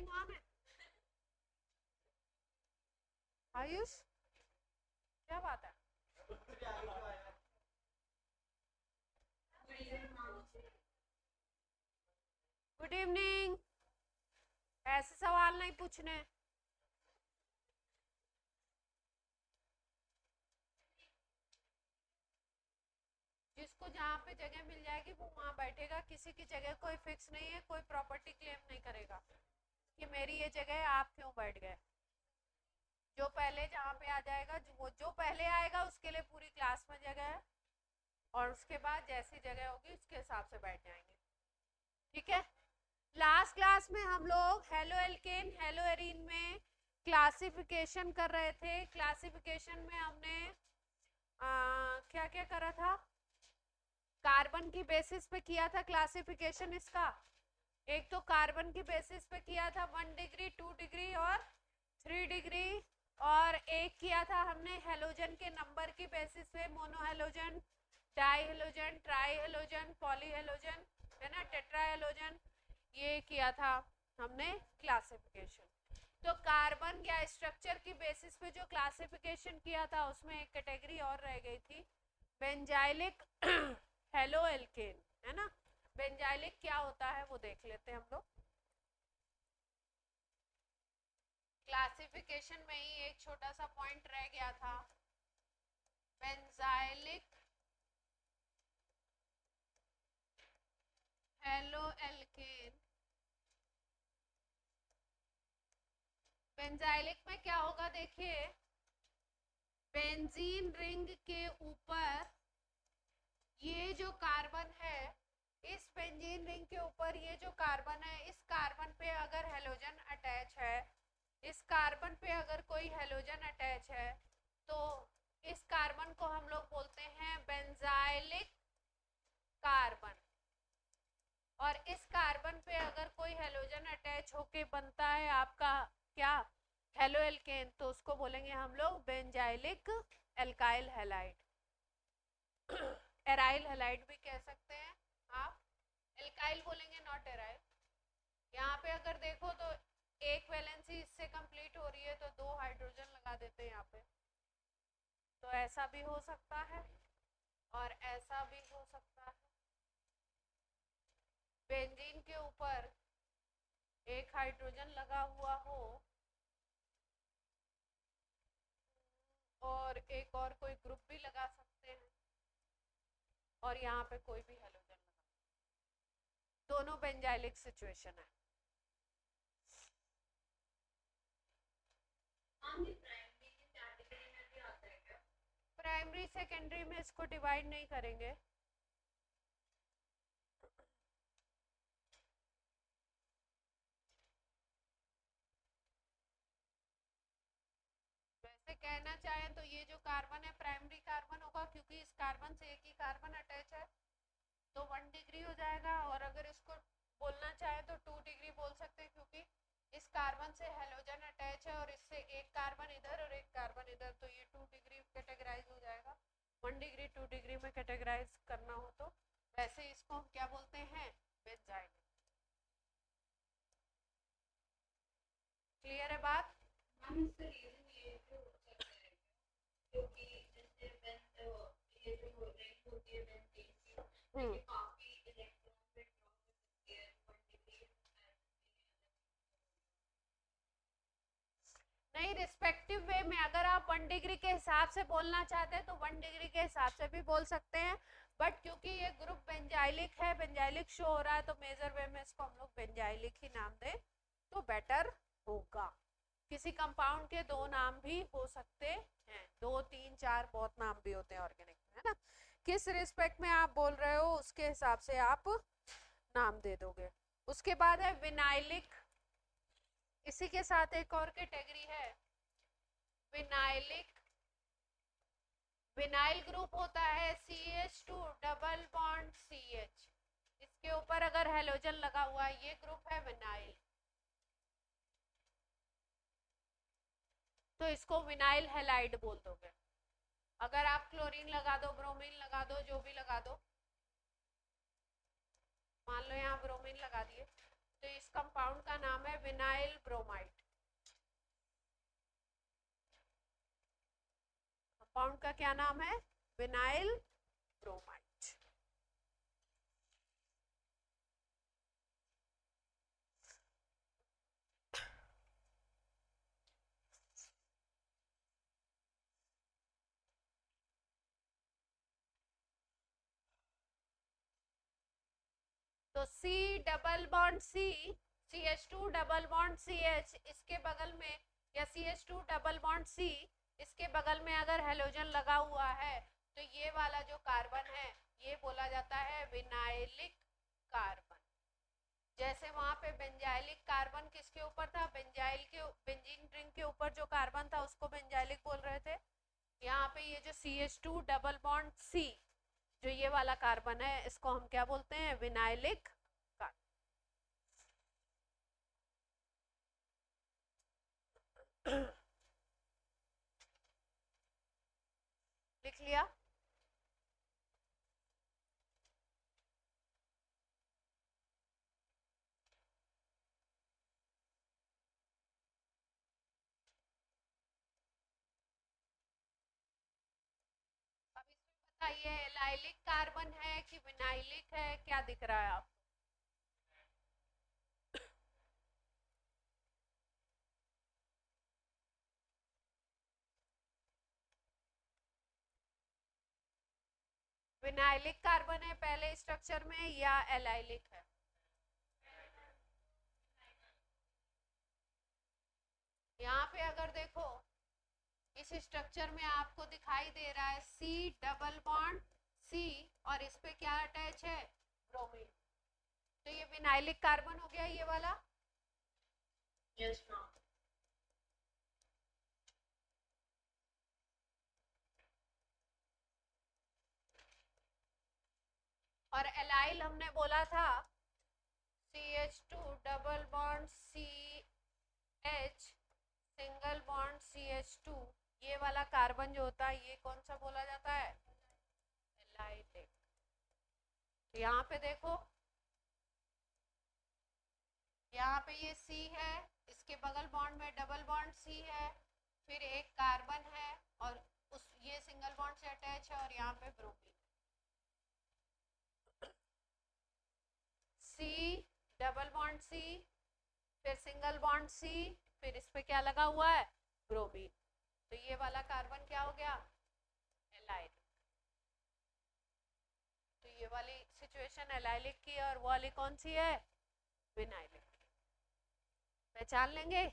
Recording on है? आयुष क्या बात है? Good evening. ऐसे सवाल नहीं पूछने। जिसको जहाँ पे जगह मिल जाएगी वो वहाँ बैठेगा, किसी की जगह कोई फिक्स नहीं है, कोई प्रॉपर्टी क्लेम नहीं करेगा कि मेरी ये जगह है आप क्यों बैठ गए। जो पहले जहाँ पे आ जाएगा, जो पहले आएगा उसके लिए पूरी क्लास में जगह है, और उसके बाद जैसी जगह होगी उसके हिसाब से बैठ जाएंगे। ठीक है। लास्ट क्लास में हम लोग हेलो एल्केन हेलो एरीन में क्लासिफिकेशन कर रहे थे। क्लासिफिकेशन में हमने क्या क्या करा था? कार्बन की बेसिस पे किया था क्लासिफिकेशन इसका। एक तो कार्बन की बेसिस पे किया था 1 डिग्री 2 डिग्री और 3 डिग्री, और एक किया था हमने हेलोजन के नंबर की बेसिस पे, मोनोहेलोजन, डाईहेलोजन, ट्राईहेलोजन, पॉलीहेलोजन, है ना, टेट्राहेलोजन, ये किया था हमने क्लासिफिकेशन। तो कार्बन या स्ट्रक्चर की बेसिस पे जो क्लासिफिकेशन किया था उसमें एक कैटेगरी और रह गई थी, बेंजाइलिक हेलो एल्केन, है ना। बेंजाइलिक क्या होता है वो देख लेते हैं हम लोग। क्लासिफिकेशन में ही एक छोटा सा पॉइंट रह गया था, बेंजाइलिक हेलो एल्केन। बेंजाइलिक में क्या होगा देखिए, बेंजीन रिंग के ऊपर ये जो कार्बन है, इस बेंजीन रिंग के ऊपर ये जो कार्बन है, इस कार्बन पे अगर हेलोजन अटैच है, इस कार्बन पे अगर कोई हेलोजन अटैच है, तो इस कार्बन को हम लोग बोलते हैं बेंजाइलिक कार्बन। और इस कार्बन पे अगर कोई हेलोजन अटैच होके बनता है आपका क्या, हेलो एल्केन, तो उसको बोलेंगे हम लोग benzylic alkyl halide. Aryl halide भी कह सकते हैं आप, एल्काइल बोलेंगे, नॉट एराइल। यहाँ पे अगर देखो तो एक वैलेंसी इससे कंप्लीट हो रही है तो 2 हाइड्रोजन लगा देते हैं यहाँ पे, तो ऐसा भी हो सकता है और ऐसा भी हो सकता है। बेंजीन के ऊपर एक हाइड्रोजन लगा हुआ हो और एक और कोई ग्रुप भी लगा सकते हैं, और यहाँ पे कोई भी हेलोजन लगा, दोनों बेंजाइलिक सिचुएशन है। प्राइमरी सेकेंडरी में इसको डिवाइड नहीं करेंगे। वैसे कहना चाहें तो ये जो कार्बन है प्राइमरी कार्बन होगा, क्योंकि इस कार्बन से एक ही कार्बन अटैच है, तो 1 डिग्री हो जाएगा। और अगर इसको बोलना चाहे तो 2 डिग्री बोल सकते हैं, क्योंकि इस कार्बन से हेलोजन अटैच है और इससे एक कार्बन इधर और एक कार्बन इधर, तो ये 2 डिग्री कैटेगराइज हो जाएगा। 1 डिग्री 2 डिग्री में कैटेगराइज करना हो तो वैसे इसको हम क्या बोलते हैं, बेंजाइल। क्लियर है बात? नहीं, रिस्पेक्टिव वे में अगर आप 1 डिग्री के हिसाब से बोलना चाहते हैं तो 1 डिग्री के हिसाब से भी बोल सकते हैं, बट क्योंकि ये ग्रुप बेंजाइलिक है, बेंजाइलिक शो हो रहा है, तो मेजर वे में इसको हम लोग बेंजाइलिक ही नाम दें तो बेटर होगा। किसी कंपाउंड के 2 नाम भी हो सकते हैं, 2 3 4 बहुत नाम भी होते हैं ऑर्गेनिक में, है ना। किस रिस्पेक्ट में आप बोल रहे हो उसके हिसाब से आप नाम दे दोगे। उसके बाद है विनाइलिक, इसी के साथ एक और कैटेगरी है विनाइलिक। विनाइल ग्रुप होता है CH2 डबल बॉन्ड CH, इसके ऊपर अगर हेलोजन लगा हुआ है, ये ग्रुप है विनाइल, तो इसको विनाइल हैलाइड बोल दोगे। अगर आप क्लोरीन लगा दो, ब्रोमीन लगा दो, जो भी लगा दो, मान लो यहाँ ब्रोमीन लगा दिए, तो इस कंपाउंड का नाम है विनाइल ब्रोमाइड। कंपाउंड का क्या नाम है? Vinyl bromide. तो C double bond C, CH2 double bond CH, इसके बगल में, या CH2 डबल बॉन्ड C, इसके बगल में अगर हेलोजन लगा हुआ है तो ये वाला जो कार्बन है ये बोला जाता है विनाइलिक कार्बन। जैसे वहां पे बेंजाइलिक कार्बन किसके ऊपर था? बेंजाइल के, बेंजीन रिंग के ऊपर जो कार्बन था उसको बेंजाइलिक बोल रहे थे। यहाँ पे ये जो CH2 डबल बॉन्ड C, जो ये वाला कार्बन है, इसको हम क्या बोलते हैं? Vinylic carbon. लिख लिया? अब इसमें बताइए एलाइलिक कार्बन है कि विनाइलिक है, क्या दिख रहा है आपको? विनाइलिक कार्बन है पहले स्ट्रक्चर में या एलाइलिक है? यहाँ पे अगर देखो इस स्ट्रक्चर में आपको दिखाई दे रहा है C डबल बॉन्ड C, और इस पे क्या अटैच है? ब्रोमीन। तो ये विनाइलिक कार्बन हो गया ये वाला। Yes ma'am. और एलाइल हमने बोला था CH2 double bond CH single bond CH2, ये वाला कार्बन जो होता है ये कौन सा बोला जाता है? एलाइलिक। तो यहाँ पे देखो, यहाँ पे ये C है, इसके बगल बॉन्ड में डबल बॉन्ड C है, फिर एक कार्बन है और उस ये सिंगल बॉन्ड से अटैच है, और यहाँ पे bromine. C double bond C, फिर सिंगल बॉन्ड C, फिर इस पे क्या लगा हुआ है? ब्रोमीन। तो ये वाला कार्बन क्या हो गया? एलाइलिक। तो ये वाली सिचुएशन एलाइलिक की, और वो वाली कौन सी है? विनाइलिक। पहचान लेंगे?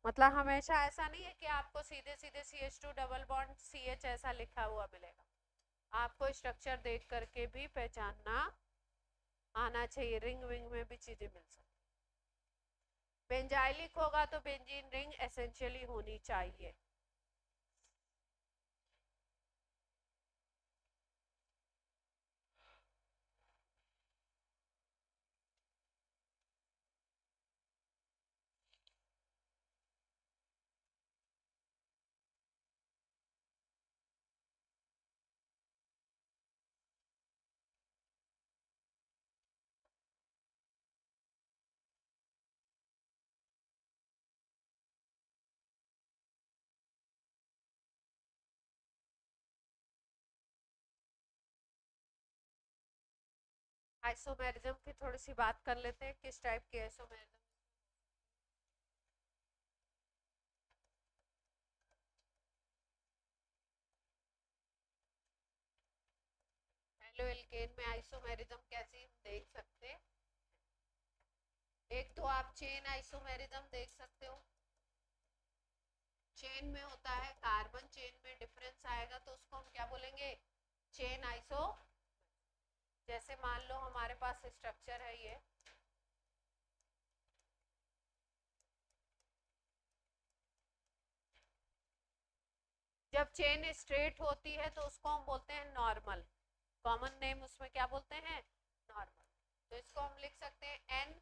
मतलब हमेशा ऐसा नहीं है कि आपको सीधे सीधे CH2 डबल बॉन्ड CH ऐसा लिखा हुआ मिलेगा, आपको स्ट्रक्चर देख करके भी पहचानना आना चाहिए। रिंग विंग में भी चीजें मिल सकती। बेंजाइलिक होगा तो बेंजीन रिंग एसेंशियली होनी चाहिए। आइसोमेरिज्म की थोड़ी सी बात कर लेते हैं, किस टाइप के आइसोमेरिज्म। हेलो एल्केन में आइसोमेरिज्म कैसे हम देख सकते हैं? एक तो आप चेन आइसोमेरिज्म देख सकते हो। चेन में होता है कार्बन चेन में डिफरेंस आएगा तो उसको हम क्या बोलेंगे? Chain iso. जैसे मान लो हमारे पास स्ट्रक्चर है ये, जब चेन स्ट्रेट होती है तो उसको हम बोलते हैं नॉर्मल। कॉमन नेम उसमें क्या बोलते हैं? नॉर्मल। तो इसको हम लिख सकते हैं N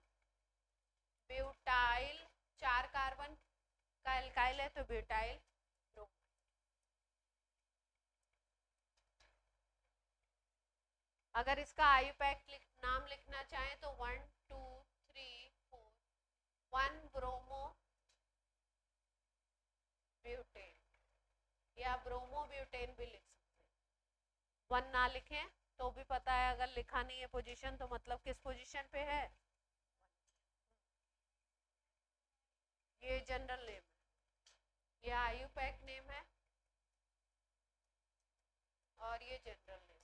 ब्यूटाइल, 4 कार्बन का एल्काइल है तो ब्यूटाइल। अगर इसका आयुपैक नाम लिखना चाहें तो 1 2 3 4 1 ब्रोमो ब्यूटेन या ब्रोमो ब्यूटेन भी लिख सकते हैं। 1 ना लिखें तो भी पता है, अगर लिखा नहीं है पोजीशन तो मतलब किस पोजीशन पे है। ये जनरल नेम है, ये आयुपैक नेम है और ये जनरल नेम।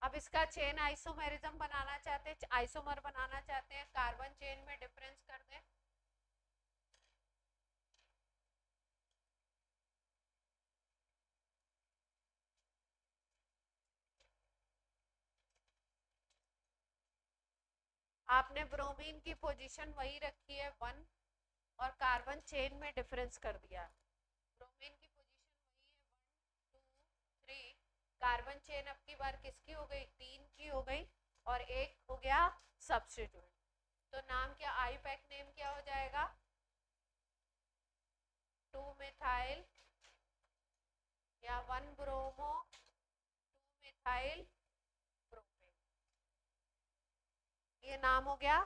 अब इसका चेन आइसोमेरिज्म बनाना चाहते हैं, आइसोमर बनाना चाहते हैं, कार्बन चेन में डिफरेंस कर दें। आपने ब्रोमीन की पोजीशन वही रखी है 1 और कार्बन चेन में डिफरेंस कर दिया। ब्रोमीन की पोजीशन वही है 1 2 3, कार्बन चेन अब की बार किसकी हो गई, 3 की हो गई और एक हो गया सब्स्टिट्यूट। तो नाम क्या, आईपैक नेम क्या हो जाएगा, 2 मिथाइल या 1 ब्रोमो 2 मिथाइल प्रोपेन, ये नाम हो गया।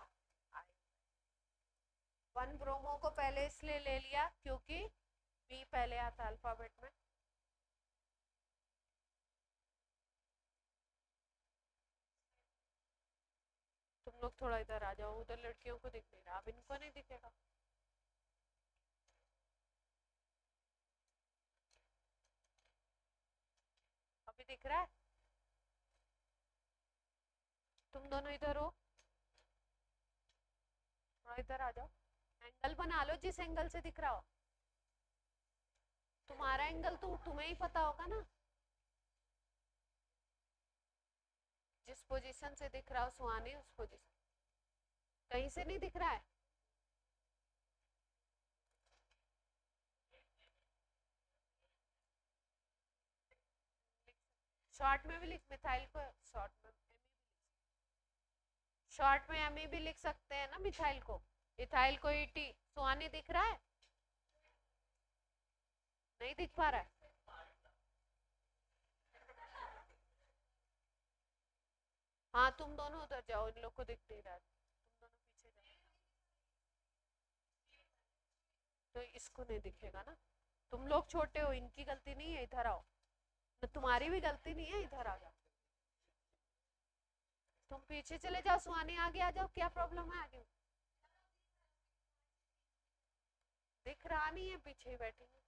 1 ब्रोमो को पहले इसलिए ले लिया क्योंकि बी पहले आता अल्फाबेट में। तुम लोग थोड़ा इधर आ जाओ, उधर लड़कियों को दिख नहीं रहा, अब इनको नहीं दिखेगा। अभी दिख रहा है, तुम दोनों इधर हो, थोड़ा इधर आ जाओ, एंगल बना लो जिस एंगल से दिख रहा हो। तुम्हारा एंगल तो तुम्हें ही पता होगा ना, जिस पोजीशन से दिख रहा हो सुहानी, उस पोजीशन कहीं से नहीं दिख रहा है। शॉर्ट में भी लिख, मिथाइल को शॉर्ट में एमी भी लिख सकते हैं ना मिथाइल को, इथाइल को ईटी। सुहानी दिख रहा है, नहीं दिख पा रहा है। हाँ तुम दोनों उधर जाओ, इन लोग को दिख नहीं रहा है, तुम दोनों पीछे जाओ। तो इसको नहीं दिखेगा ना, तुम लोग छोटे हो, इनकी गलती नहीं है, इधर आओ। तो तुम्हारी भी गलती नहीं है, इधर आ जाओ। तुम पीछे चले जाओ, सुहानी आगे आ जाओ, क्या प्रॉब्लम है आगे। दिख रहा नहीं है, पीछे ही बैठी हूँ।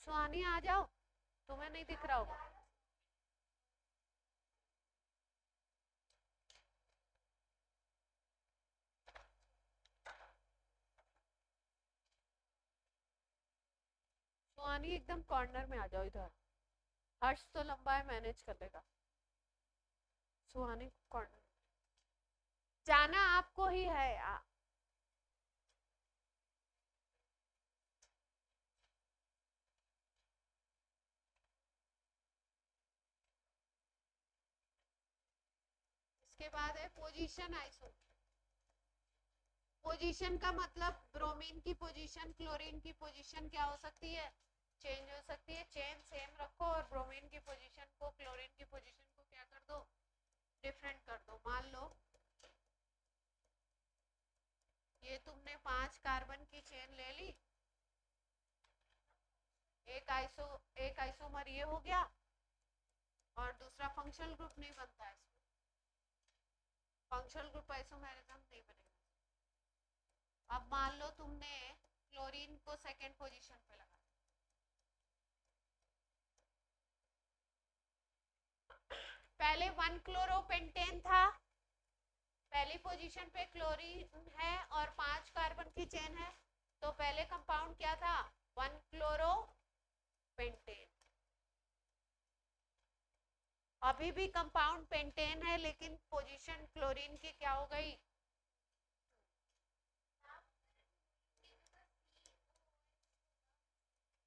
सुहानी आ जाओ, तुम्हें नहीं दिख रहा होगा। सुहानी एकदम कॉर्नर में आ जाओ इधर, हर्ष तो लंबा है, मैनेज कर लेगा। सुहानी कॉर्नर जाना आपको ही है। इसके बाद है पोजीशन आइसो। पोजीशन का मतलब ब्रोमीन की पोजीशन क्लोरीन की पोजीशन क्या हो सकती है, चेंज हो सकती है। चेन सेम रखो और ब्रोमीन की पोजीशन को क्लोरीन की पोजीशन को क्या कर दो, डिफरेंट कर दो। मान लो ये तुमने 5 कार्बन की चेन ले ली, एक आइसोमर ये हो गया और दूसरा फंक्शनल ग्रुप नहीं बनता है इसमें, फंक्शनल ग्रुप आइसोमेरिज्म नहीं बनेगा। अब मान लो तुमने क्लोरीन को सेकंड पोजीशन पे लगा, पहले 1 क्लोरोपेंटेन था, पहली पोजीशन पे क्लोरीन है और 5 कार्बन की चेन है, तो पहले कंपाउंड क्या था, 1 क्लोरोपेंटेन। अभी भी कंपाउंड पेंटेन है लेकिन पोजीशन क्लोरीन की क्या हो गई,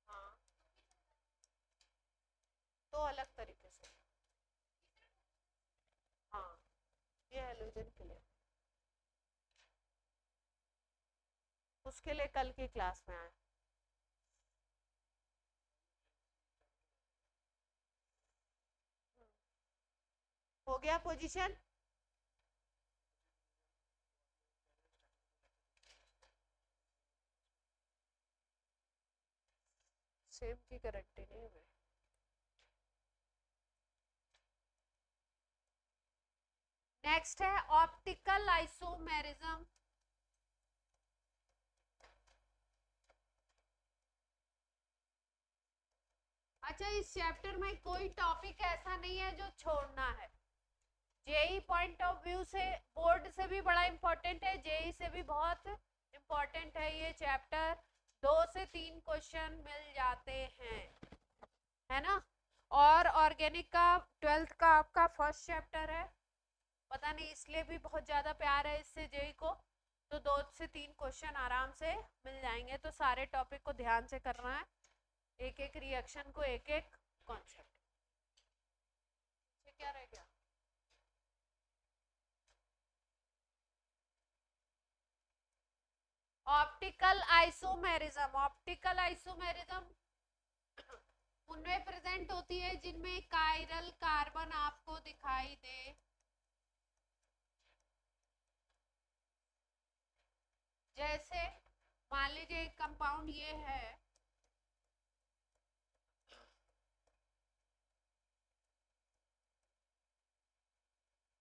हाँ तो अलग तरीके से। हाँ ये हेलोजन के लिए, उसके लिए कल की क्लास में आए। हो गया पोजीशन? सेम की गारंटी नहीं है। नेक्स्ट है ऑप्टिकल आइसोमेरिज्म। अच्छा, इस चैप्टर में कोई टॉपिक ऐसा नहीं है जो छोड़ना है। जेई पॉइंट ऑफ व्यू से, बोर्ड से भी बड़ा इंपॉर्टेंट है, जेई से भी बहुत इंपॉर्टेंट है ये चैप्टर। 2 से 3 क्वेश्चन मिल जाते हैं, है ना। और ऑर्गेनिक का 12th का आपका फर्स्ट चैप्टर है, पता नहीं इसलिए भी बहुत ज्यादा प्यार है इससे जेई को। तो 2 से 3 क्वेश्चन आराम से मिल जाएंगे। तो सारे टॉपिक को ध्यान से करना है, एक एक रिएक्शन को, एक एक कॉन्सेप्ट। क्या रह गया? Optical isomerism. ऑप्टिकल आइसोमेरिज्म उनमें प्रेजेंट होती है जिनमें कायरल कार्बन आपको दिखाई दे। जैसे मान लीजिए एक कंपाउंड ये है,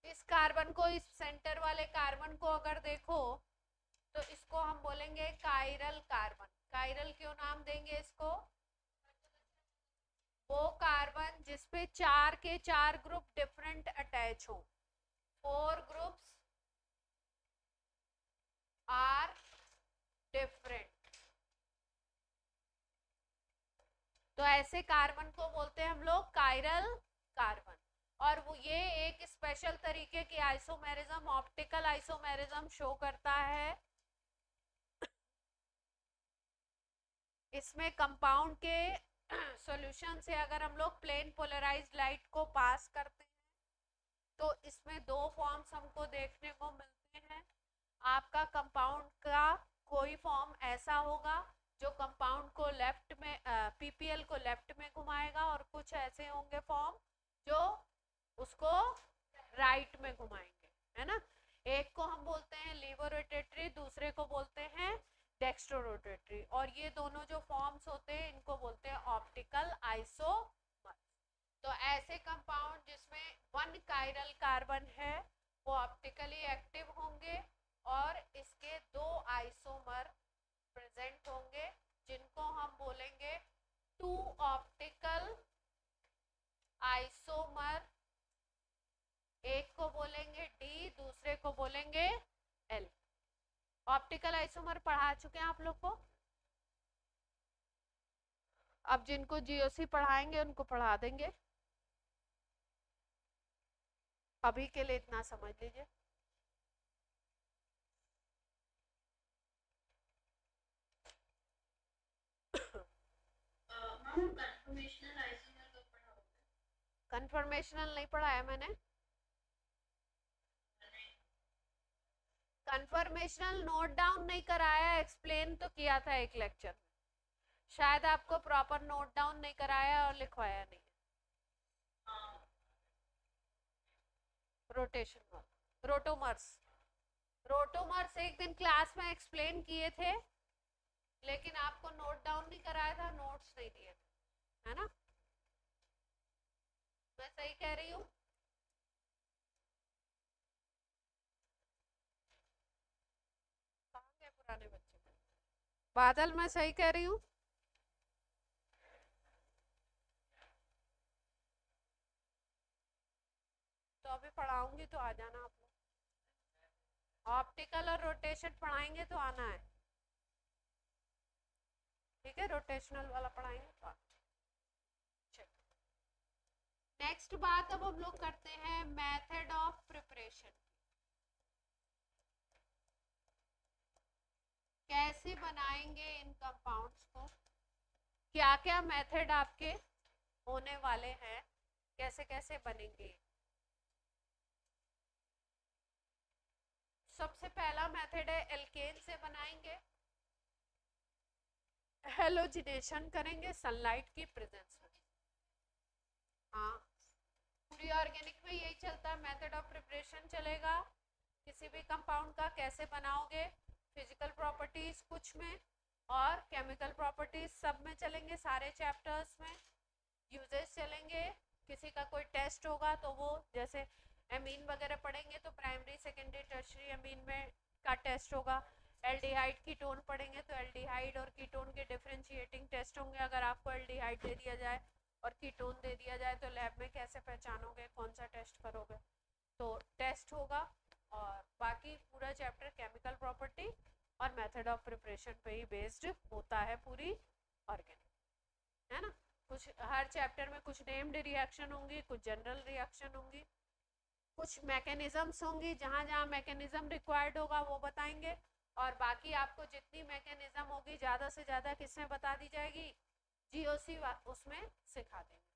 इस कार्बन को, इस सेंटर वाले कार्बन को अगर देखो तो इसको हम बोलेंगे कायरल कार्बन। कायरल क्यों नाम देंगे इसको? वो कार्बन जिसपे 4 के 4 ग्रुप डिफरेंट अटैच हो। 4 ग्रुप्स आर डिफरेंट, तो ऐसे कार्बन को बोलते हैं हम लोग कायरल कार्बन। और वो ये एक स्पेशल तरीके की आइसोमेरिज्म, ऑप्टिकल आइसोमेरिज्म शो करता है। इसमें कंपाउंड के सॉल्यूशन से अगर हम लोग प्लेन पोलराइज्ड लाइट को पास करते हैं तो इसमें 2 फॉर्म्स हमको देखने को मिलते हैं। आपका कंपाउंड का कोई फॉर्म ऐसा होगा जो कंपाउंड को लेफ्ट में, पीपीएल को लेफ्ट में घुमाएगा, और कुछ ऐसे होंगे फॉर्म जो उसको राइट में घुमाएंगे, है ना। एक को हम बोलते हैं लीवर रोटेटरी, दूसरे को बोलते हैं डेक्स्ट्रो रोटेटरी। और ये दोनों जो फॉर्म्स होते हैं इनको बोलते हैं ऑप्टिकल आइसोमर। तो ऐसे कंपाउंड जिसमें 1 कायरल कार्बन है वो ऑप्टिकली एक्टिव होंगे, और इसके 2 आइसोमर प्रेजेंट होंगे जिनको हम बोलेंगे 2 ऑप्टिकल आइसोमर। एक को बोलेंगे डी, दूसरे को बोलेंगे एल। ऑप्टिकल आइसोमर पढ़ा चुके हैं आप लोग को। अब जिनको जीओसी पढ़ाएंगे उनको पढ़ा देंगे, अभी के लिए इतना समझ लीजिए। कन्फर्मेशनल नहीं पढ़ाया मैंने। कन्फर्मेशनल नोट डाउन नहीं कराया, एक्सप्लेन तो किया था एक लेक्चर में, शायद आपको प्रॉपर नोट डाउन नहीं कराया और लिखवाया नहीं। रोटेशन वाला, रोटोमर्स। रोटोमर्स एक दिन क्लास में एक्सप्लेन किए थे, लेकिन आपको नोट डाउन नहीं कराया था, नोट्स नहीं दिए थे, है ना। मैं सही कह रही हूँ? कहाँ गए पुराने बच्चे? बादल, मैं सही कह रही हूँ? तो अभी पढ़ाऊंगी तो आ जाना आप लोग। ऑप्टिकल और रोटेशन पढ़ाएंगे तो आना है, ठीक है। रोटेशनल वाला पढ़ाएंगे तो आना। नेक्स्ट बात अब हम लोग करते हैं मेथड ऑफ प्रिपरेशन। कैसे बनाएंगे इन कंपाउंड्स को, क्या क्या मेथड आपके होने वाले हैं, कैसे कैसे बनेंगे। सबसे पहला मेथड है एल्केन से बनाएंगे। हेलोजिनेशन करेंगे सनलाइट की प्रेजेंस में। हाँ, पूरी ऑर्गेनिक में यही चलता है, मेथड ऑफ प्रिपरेशन चलेगा किसी भी कंपाउंड का, कैसे बनाओगे, फिजिकल प्रॉपर्टीज कुछ में और केमिकल प्रॉपर्टीज सब में चलेंगे, सारे चैप्टर्स में यूजेस चलेंगे। किसी का कोई टेस्ट होगा तो वो जैसे एमीन वगैरह पढ़ेंगे तो प्राइमरी सेकेंडरी टर्शरी एमीन में का टेस्ट होगा। एल्डिहाइड कीटोन पढ़ेंगे तो एल्डिहाइड और कीटोन के डिफरेंशिएटिंग टेस्ट होंगे। अगर आपको एल्डिहाइड दे दिया जाए और कीटोन दे दिया जाए तो लैब में कैसे पहचानोगे, कौन सा टेस्ट करोगे, तो टेस्ट होगा। और बाकी पूरा चैप्टर केमिकल प्रॉपर्टी और मेथड ऑफ प्रिपरेशन पे ही बेस्ड होता है पूरी ऑर्गेनिक, है ना। कुछ हर चैप्टर में कुछ नेम्ड रिएक्शन होंगी, कुछ जनरल रिएक्शन होंगी, कुछ मैकेनिज्म्स होंगी, जहाँ जहाँ मैकेनिज्म रिक्वायर्ड होगा वो बताएंगे। और बाकी आपको जितनी मैकेनिज्म होगी ज़्यादा से ज़्यादा किसमें बता दी जाएगी, जीओसी उसमें सिखा देंगे।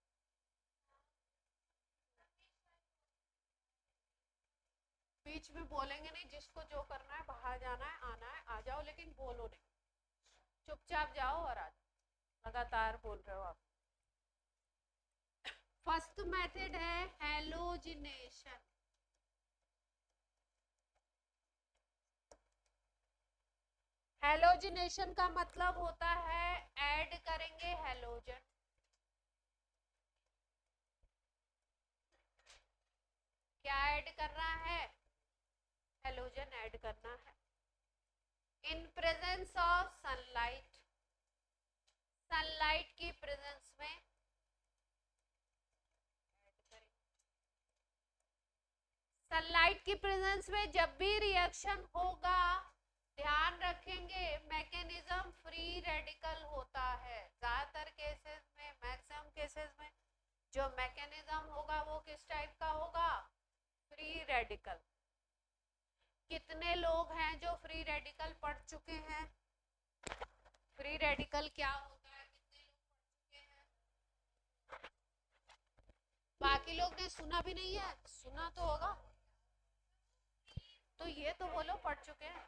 बीच में बोलेंगे नहीं, जिसको जो करना है, बाहर जाना है, आना है, आ जाओ, लेकिन बोलो नहीं, चुपचाप जाओ और आ जाओ, लगातार बोल रहे हो आप। फर्स्ट मेथड है हैलोजिनेशन। हैलोजिनेशन का मतलब होता है ऐड करेंगे हैलोजन। क्या ऐड करना है, हैलोजन ऐड करना है in presence of sunlight, sunlight की प्रेजेंस में सनलाइट की प्रेजेंस में जब भी रिएक्शन होगा ध्यान रखेंगे मैकेनिज्म फ्री रेडिकल होता है। ज्यादातर केसेस में, मैक्सिमम केसेस में जो मैकेनिज्म होगा वो किस टाइप का होगा, फ्री रेडिकल। कितने लोग हैं जो फ्री रेडिकल पढ़ चुके हैं, फ्री रेडिकल क्या होता है, कितने लोग पढ़ चुके हैं? बाकी लोग ने सुना भी नहीं है, सुना तो होगा, तो ये तो बोलो पढ़ चुके हैं।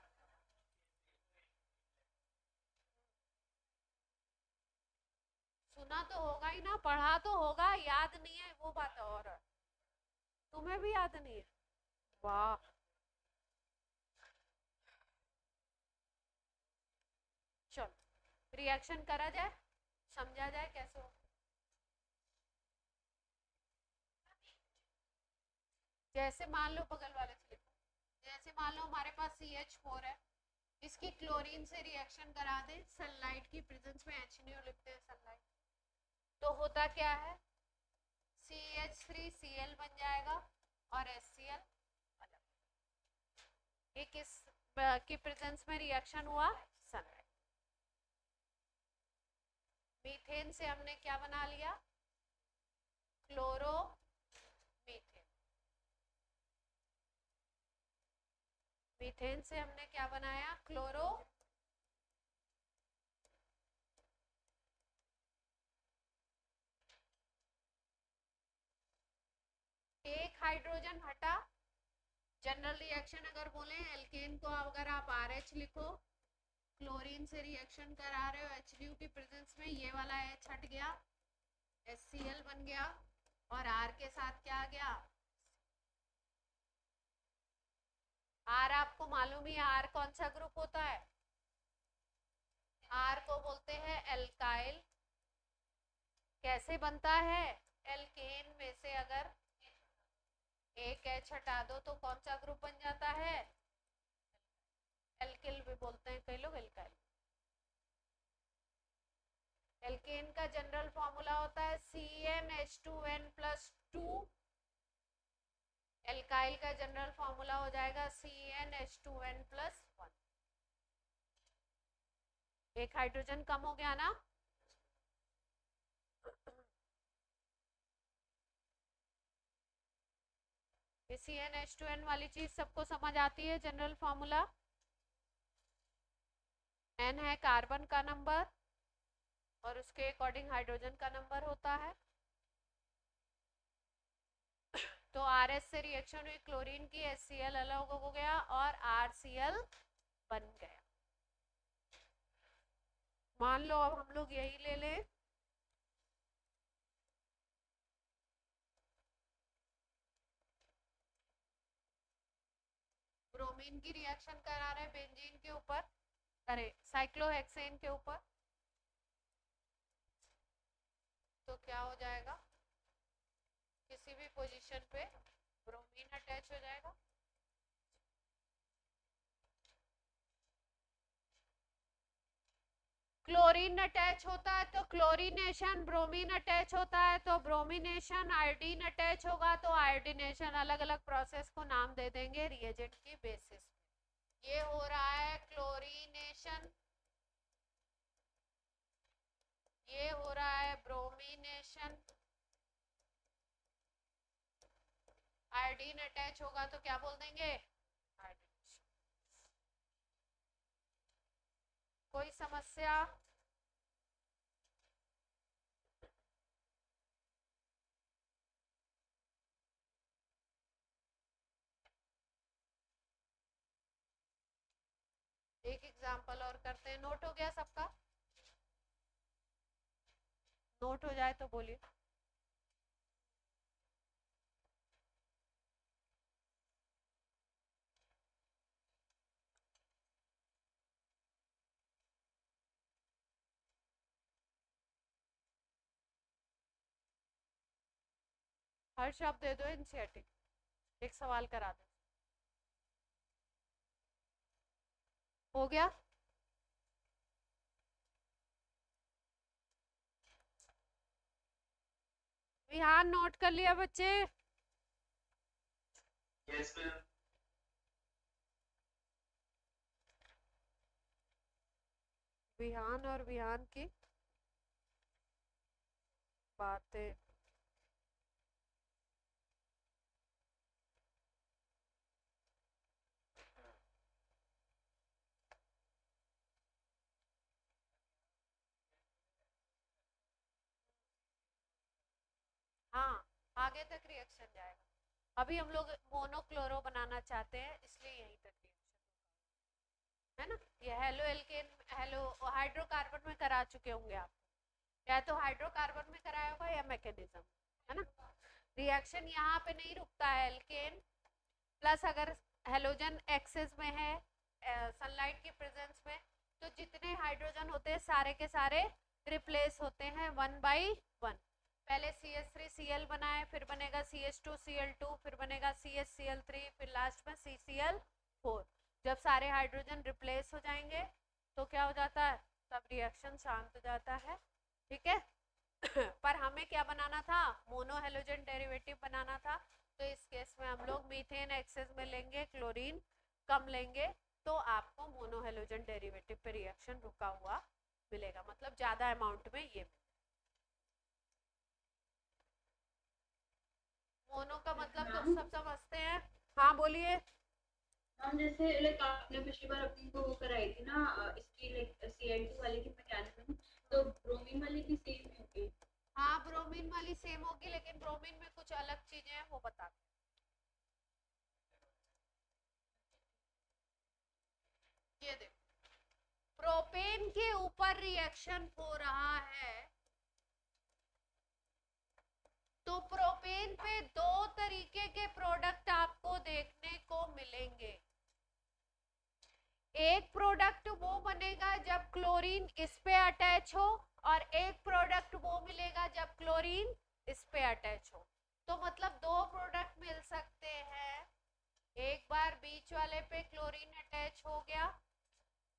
सुना तो होगा ही ना, पढ़ा तो होगा, याद नहीं है वो बात और है। तुम्हें भी याद नहीं है, वाह। चलो रिएक्शन करा जाए, समझा जाए कैसे हो। जैसे मान लो बगल वाले से लिखो, जैसे मान लो हमारे पास CH4 है, इसकी क्लोरीन से रिएक्शन करा दे सनलाइट की प्रेजेंस में, HNO लिखते हैं सनलाइट, तो होता क्या है, CH3Cl बन जाएगा और HCl। ये किस की प्रेजेंस में रिएक्शन हुआ, सनलाइट। मीथेन से हमने क्या बना लिया, क्लोरो मीथेन। मीथेन से हमने क्या बनाया, क्लोरो। एक हाइड्रोजन हटा, जनरल रिएक्शन अगर बोले एल्केन को अगर आप RH लिखो, क्लोरीन से रिएक्शन करा रहे हो HNO की प्रेजेंस में, ये वाला H हट गया, HCl बन गया और R के साथ क्या आ गया, R आपको मालूम ही, R कौन सा ग्रुप होता है, R को बोलते हैं एल्काइल। कैसे बनता है, एल्केन में से अगर एक H हटा दो तो कौन सा ग्रुप बन जाता है, एल्किल भी बोलते हैं कई लोग, एल्काइल। एल्केन का जनरल फॉर्मूला होता है CnH2n+2। एल्काइल का जनरल फॉर्मूला हो जाएगा CnH2n+1। एक हाइड्रोजन कम हो गया ना, CnH2n वाली चीज सबको समझ आती है, जनरल फॉर्मूला। n है कार्बन का नंबर और उसके अकॉर्डिंग हाइड्रोजन का नंबर होता है। तो RS से रिएक्शन हुई क्लोरीन की, HCl अलग हो गया और RCl बन गया। मान लो अब हम लोग यही ले लें, ब्रोमीन की रिएक्शन करा रहे बेंजीन के ऊपर, अरे साइक्लोहेक्सेन के ऊपर, तो क्या हो जाएगा, किसी भी पोजीशन पे ब्रोमीन अटैच हो जाएगा। क्लोरीन अटैच होता है तो क्लोरीनेशन, ब्रोमीन अटैच होता है तो ब्रोमिनेशन, आयोडीन अटैच होगा तो आयोडीनेशन। अलग अलग प्रोसेस को नाम दे देंगे रिएजेंट की बेसिस। ये हो रहा है क्लोरीनेशन, ये हो रहा है ब्रोमिनेशन। आयोडीन अटैच होगा तो क्या बोल देंगे, आयोडीनेशन। कोई समस्या? एक एग्जांपल और करते हैं। नोट हो गया सबका? नोट हो जाए तो बोलिए। हर शब्द दे दो एनसीईआरटी, एक सवाल करा दो। हो गया? विहान नोट कर लिया बच्चे? Yes ma'am. विहान और विहान की बातें। हाँ, आगे तक रिएक्शन जाएगा। अभी हम लोग मोनोक्लोरो बनाना चाहते हैं, इसलिए यहीं तक रिएक्शन है ना। ये हेलो एल्केन, हेलो हाइड्रोकार्बन में करा चुके होंगे आप, या तो हाइड्रोकार्बन में कराया होगा या मैकेनिज्म, है ना। रिएक्शन यहाँ पे नहीं रुकता है। एल्केन प्लस अगर हेलोजन एक्सेस में है सनलाइट की प्रेजेंस में, तो जितने हाइड्रोजन होते हैं सारे के सारे रिप्लेस होते हैं 1 by 1। पहले CH3Cl बनाए, फिर बनेगा CH2Cl2, फिर बनेगा CHCl3, फिर लास्ट में CCl4। जब सारे हाइड्रोजन रिप्लेस हो जाएंगे तो क्या हो जाता है, तब रिएक्शन शांत हो जाता है। ठीक है। पर हमें क्या बनाना था, मोनो हेलोजन डेरिवेटिव बनाना था। तो इस केस में हम लोग मीथेन एक्सेस में लेंगे, क्लोरीन कम लेंगे, तो आपको मोनो हेलोजन डेरिवेटिव पे रिएक्शन रुका हुआ मिलेगा, मतलब ज्यादा अमाउंट में ये। मोनो का मतलब तो सब समझते हैं। हाँ बोलिए। हम जैसे लाइक आपने पिछली बार अपनी को वो कराई थी ना इसकी लाइक Cl2 वाले की मैकेनिज्म, तो ब्रोमीन वाले की सेम होगी। हाँ ब्रोमीन वाली सेम होगी, लेकिन ब्रोमीन में कुछ अलग चीजें हैं वो बता। ये देखो, प्रोपेन के ऊपर रिएक्शन हो रहा है, तो प्रोपेन पे दो तरीके के प्रोडक्ट आपको देखने को मिलेंगे। एक प्रोडक्ट वो बनेगा जब क्लोरीन इस पे अटैच हो, और एक प्रोडक्ट वो मिलेगा जब क्लोरीन इस पे अटैच हो। तो मतलब दो प्रोडक्ट मिल सकते हैं, एक बार बीच वाले पे क्लोरीन अटैच हो गया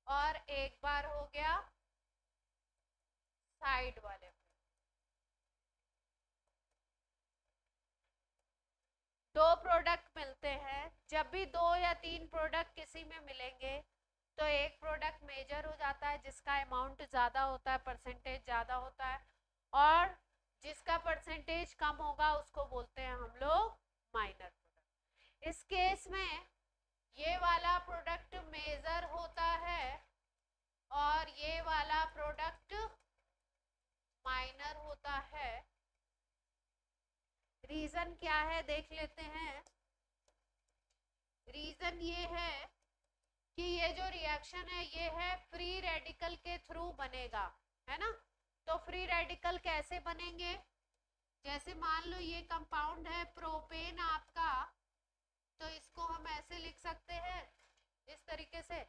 और एक बार हो गया साइड वाले पे। दो प्रोडक्ट मिलते हैं, जब भी दो या तीन प्रोडक्ट किसी में मिलेंगे तो एक प्रोडक्ट मेजर हो जाता है जिसका अमाउंट ज़्यादा होता है, परसेंटेज ज़्यादा होता है, और जिसका परसेंटेज कम होगा उसको बोलते हैं हम लोग माइनर प्रोडक्ट। इस केस में ये वाला प्रोडक्ट मेजर होता है और ये वाला प्रोडक्ट माइनर होता है। रीजन क्या है देख लेते हैं। रीजन ये है कि ये जो रिएक्शन है ये है फ्री रेडिकल के थ्रू बनेगा, है ना। तो फ्री रेडिकल कैसे बनेंगे, जैसे मान लो ये कंपाउंड है प्रोपेन आपका, तो इसको हम ऐसे लिख सकते हैं इस तरीके से।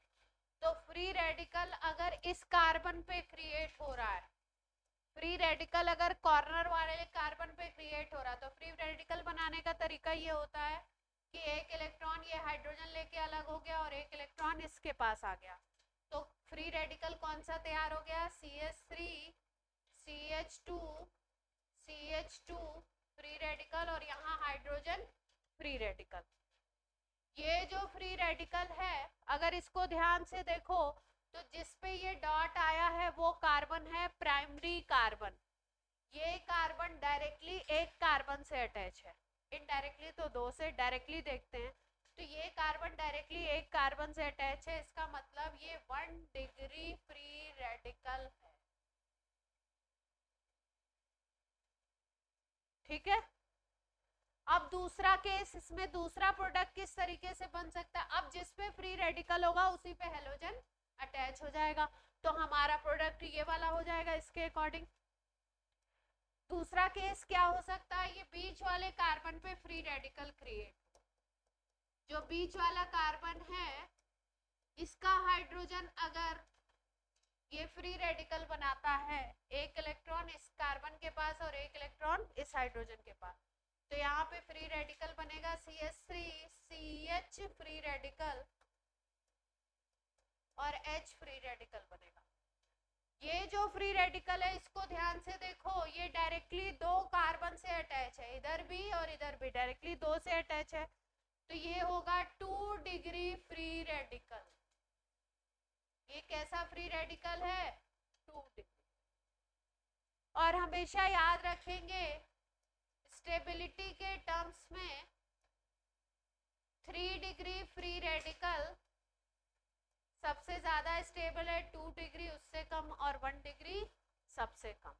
तो फ्री रेडिकल अगर इस कार्बन पे क्रिएट हो रहा है, फ्री रेडिकल अगर कॉर्नर वाले कार्बन पे क्रिएट हो रहा है, तो फ्री रेडिकल बनाने का तरीका ये होता है कि एक इलेक्ट्रॉन ये हाइड्रोजन लेके अलग हो गया और एक इलेक्ट्रॉन इसके पास आ गया, तो फ्री रेडिकल कौन सा तैयार हो गया, CH3 CH2 CH2 free radical, और यहाँ हाइड्रोजन फ्री रेडिकल। ये जो फ्री रेडिकल है अगर इसको ध्यान से देखो तो जिस पे ये डॉट आया है वो कार्बन है प्राइमरी कार्बन। ये कार्बन डायरेक्टली एक कार्बन से अटैच है, इनडायरेक्टली तो दो से, डायरेक्टली देखते हैं तो ये कार्बन डायरेक्टली एक कार्बन से अटैच है, इसका मतलब ये 1 डिग्री फ्री रेडिकल है। ठीक है। अब दूसरा केस, इसमें दूसरा प्रोडक्ट किस तरीके से बन सकता है, अब जिस पे फ्री रेडिकल होगा उसी पे हेलोजन अटैच हो जाएगा, तो हमारा प्रोडक्ट ये वाला हो जाएगा इसके अकॉर्डिंग। दूसरा केस क्या हो सकता है, ये बीच वाले कार्बन पे फ्री रेडिकल क्रिएट, जो बीच वाला कार्बन है इसका हाइड्रोजन अगर ये फ्री रेडिकल बनाता है, एक इलेक्ट्रॉन इस कार्बन के पास और एक इलेक्ट्रॉन इस हाइड्रोजन के पास, तो यहाँ पे फ्री रेडिकल बनेगा CH3 CH फ्री रेडिकल और H फ्री रेडिकल बनेगा। ये जो फ्री रेडिकल है इसको ध्यान से देखो, ये डायरेक्टली दो कार्बन से अटैच है, इधर भी और इधर भी डायरेक्टली दो से अटैच है, तो ये होगा 2 डिग्री फ्री रेडिकल। ये कैसा फ्री रेडिकल है, 2 डिग्री। और हमेशा याद रखेंगे स्टेबिलिटी के टर्म्स में 3 डिग्री फ्री रेडिकल सबसे ज्यादा स्टेबल है, 2 डिग्री उससे कम और 1 डिग्री सबसे कम।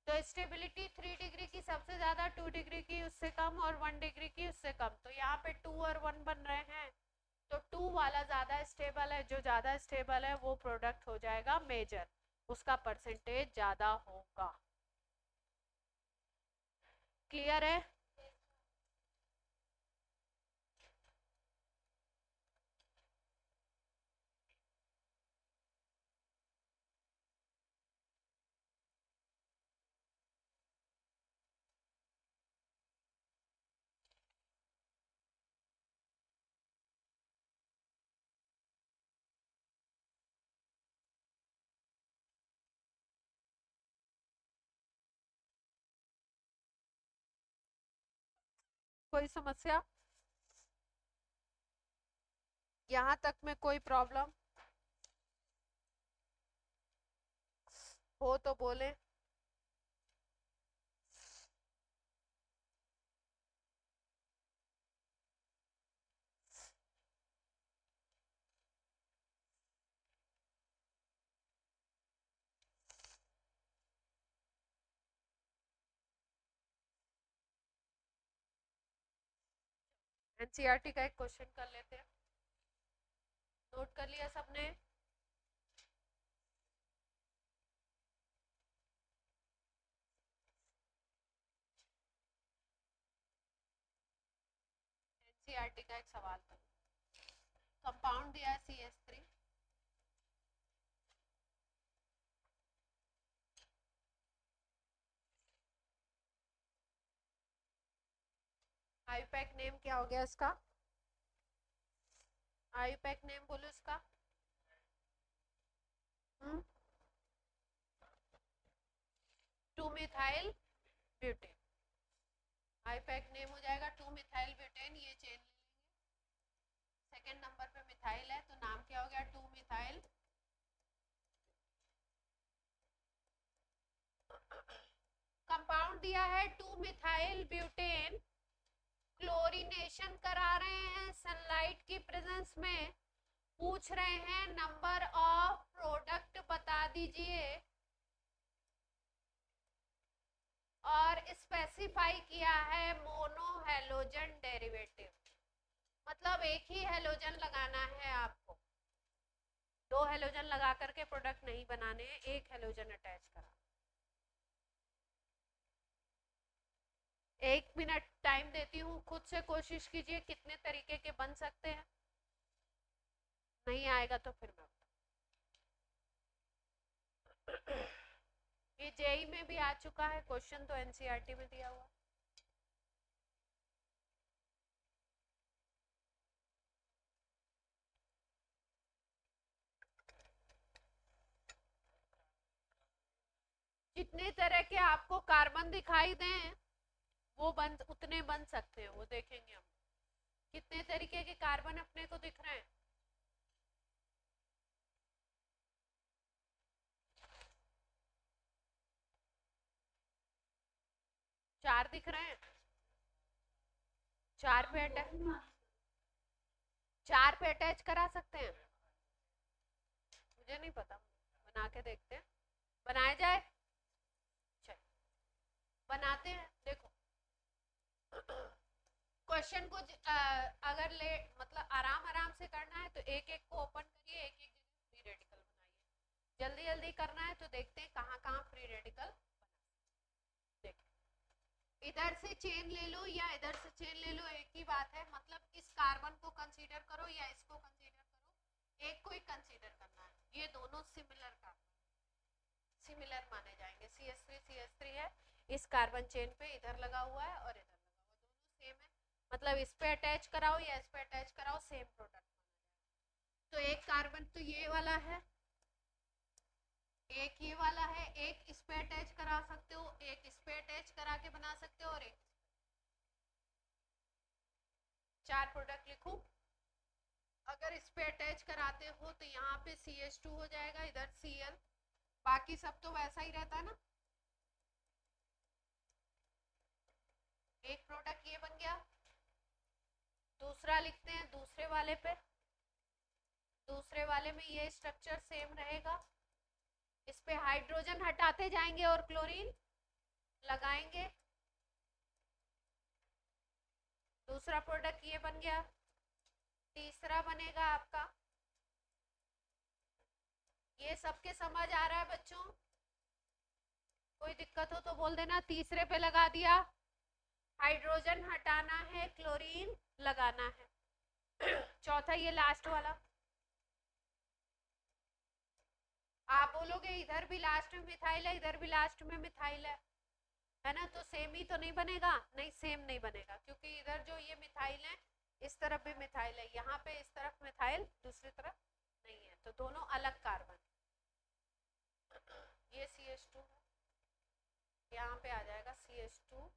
तो स्टेबिलिटी 3 डिग्री की सबसे ज्यादा, 2 डिग्री की उससे कम और 1 डिग्री की उससे कम, तो यहाँ पे 2 और 1 बन रहे हैं, तो 2 वाला ज्यादा स्टेबल है, जो ज्यादा स्टेबल है वो प्रोडक्ट हो जाएगा मेजर, उसका परसेंटेज ज्यादा होगा। क्लियर है। कोई समस्या, यहाँ तक में कोई प्रॉब्लम हो तो बोले। एनसीईआरटी का एक क्वेश्चन कर लेते हैं, नोट कर लिया सबने। एनसीईआरटी का एक सवाल था, कंपाउंड दिया है CH3, आईपैक नेम क्या हो गया इसका, आईपैक नेम बोलो इसका। 2 मिथाइल ब्यूटेन, आईपैक नेम हो जाएगा 2 मिथाइल ब्यूटेन। ये चेन सेकेंड नंबर पे मिथाइल है तो नाम क्या हो गया, 2 मिथाइल। कंपाउंड दिया है 2 मिथाइल ब्यूटेन, क्लोरीनेशन करा रहे हैं सनलाइट की प्रेजेंस में, पूछ रहे हैं नंबर ऑफ प्रोडक्ट बता दीजिए, और स्पेसिफाई किया है मोनो हेलोजन डेरिवेटिव, मतलब एक ही हेलोजन लगाना है आपको, 2 हेलोजन लगा करके प्रोडक्ट नहीं बनाने हैं, एक हेलोजन अटैच करा। 1 मिनट टाइम देती हूँ, खुद से कोशिश कीजिए कितने तरीके के बन सकते हैं। नहीं आएगा तो फिर मैं ये जेई में भी आ चुका है क्वेश्चन, तो एनसीईआरटी में दिया हुआ। जितने तरह के आपको कार्बन दिखाई दें वो उतने बन सकते हैं, वो देखेंगे हम कितने तरीके के कार्बन अपने को दिख रहे हैं। चार दिख रहे हैं, चार पे अटैच करा सकते हैं। मुझे नहीं पता, बना के देखते हैं, बनाया जाए। चल बनाते हैं। देखो क्वेश्चन को अगर ले मतलब आराम आराम से करना है तो एक एक को ओपन करिए, एक एक फ्री रेडिकल बनाइए। जल्दी जल्दी करना है तो देखते हैं कहाँ कहाँ फ्री रेडिकल। इधर से चेन ले लो या इधर से चेन ले लो, एक ही बात है। मतलब इस कार्बन को कंसीडर करो या इसको कंसीडर करो, एक को ही कंसीडर करना है। ये दोनों सिमिलर कार्बन, सिमिलर माने जाएंगे। CH3 है, इस कार्बन चेन पे इधर लगा हुआ है और इधर लगा हुआ है, दोनों सेम है। मतलब इस पे अटैच कराओ या इस पे अटैच कराओ, सेम प्रोडक्ट माना जाएगा। तो एक कार्बन तो ये वाला है, एक ये वाला है, एक इस पे अटैच करा सकते हो, एक इस पे अटैच करा के बना सकते हो, और एक चार प्रोडक्ट लिखो। अगर इस पे अटैच कराते हो तो यहाँ पे CH2 हो जाएगा, इधर Cl, बाकी सब तो वैसा ही रहता है ना। एक प्रोडक्ट ये बन गया। दूसरा लिखते हैं दूसरे वाले पे, दूसरे वाले में ये स्ट्रक्चर सेम रहेगा। इस पे हाइड्रोजन हटाते जाएंगे और क्लोरीन लगाएंगे। दूसरा प्रोडक्ट ये बन गया। तीसरा बनेगा आपका, ये सबके समझ आ रहा है बच्चों? कोई दिक्कत हो तो बोल देना। तीसरे पे लगा दिया, हाइड्रोजन हटाना है, क्लोरीन लगाना है। चौथा ये लास्ट वाला, आप बोलोगे इधर भी लास्ट में मिथाइल है, इधर भी लास्ट में मिथाइल है ना, तो सेम ही तो नहीं बनेगा। नहीं, सेम नहीं बनेगा, क्योंकि इधर जो ये मिथाइल है इस तरफ भी मिथाइल है, यहाँ पे इस तरफ मिथाइल दूसरी तरफ नहीं है, तो दोनों अलग कार्बन। ये CH2 है, यहाँ पे आ जाएगा CH2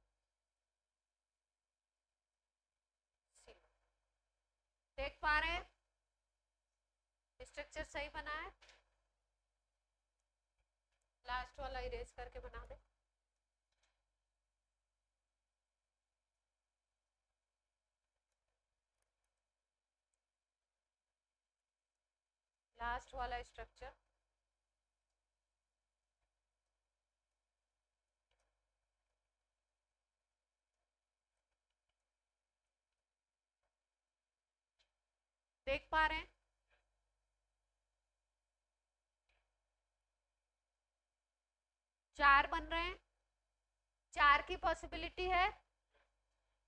C। देख पा रहे हैं स्ट्रक्चर सही बना है? लास्ट वाला इरेज करके बना दे। लास्ट वाला स्ट्रक्चर देख पा रहे हैं? चार बन रहे हैं, चार की पॉसिबिलिटी है।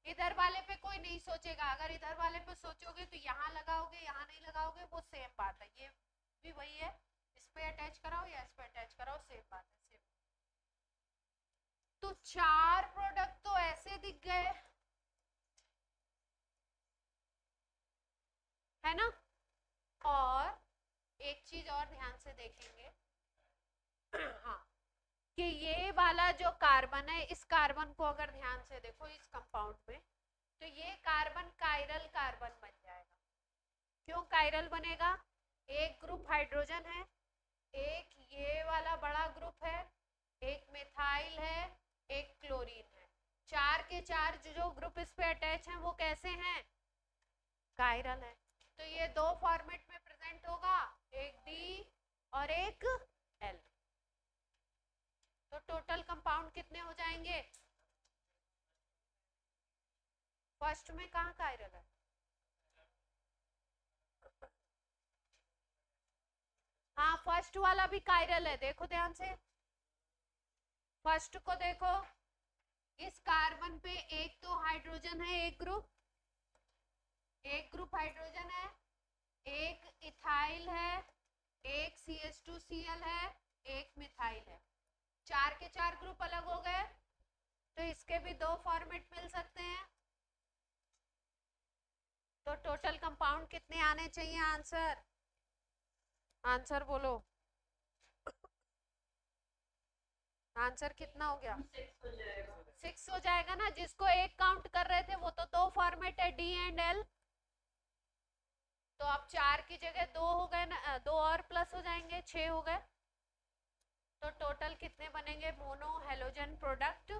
इधर वाले पे कोई नहीं सोचेगा, अगर इधर वाले पे सोचोगे तो यहाँ लगाओगे, यहाँ नहीं लगाओगे, वो सेम बात है। ये भी वही है, इस पे अटैच कराओ या इस पे अटैच कराओ, सेम बात है, सेम। तो चार प्रोडक्ट तो ऐसे दिख गए, है ना। और एक चीज और ध्यान से देखेंगे, हाँ, कि ये वाला जो कार्बन है, इस कार्बन को अगर ध्यान से देखो इस कंपाउंड में, तो ये कार्बन कायरल कार्बन बन जाएगा। क्यों कायरल बनेगा? एक ग्रुप हाइड्रोजन है, एक ये वाला बड़ा ग्रुप है, एक मिथाइल है, एक क्लोरीन है। चार के चार जो ग्रुप इस पे अटैच हैं वो कैसे हैं? कायरल है। तो ये दो फॉर्मेट में प्रेजेंट होगा, एक D और एक L। तो टोटल कंपाउंड कितने हो जाएंगे? फर्स्ट में कहाँ कायरल है? हाँ, फर्स्ट वाला भी कायरल है, देखो ध्यान से। फर्स्ट को देखो, इस कार्बन पे एक तो हाइड्रोजन है, एक ग्रुप हाइड्रोजन है, एक इथाइल है, एक CH2Cl है, एक मिथाइल है, 4 के 4 ग्रुप अलग हो गए, तो इसके भी 2 फॉर्मेट मिल सकते हैं। तो टोटल कंपाउंड कितने आने चाहिए? आंसर आंसर बोलो, आंसर कितना हो गया? 6 हो जाएगा ना। जिसको एक काउंट कर रहे थे वो तो 2 फॉर्मेट है, डी एंड एल, तो अब 4 की जगह 2 हो गए ना, 2 और प्लस हो जाएंगे, 6 हो गए। तो टोटल कितने बनेंगे mono halogen product?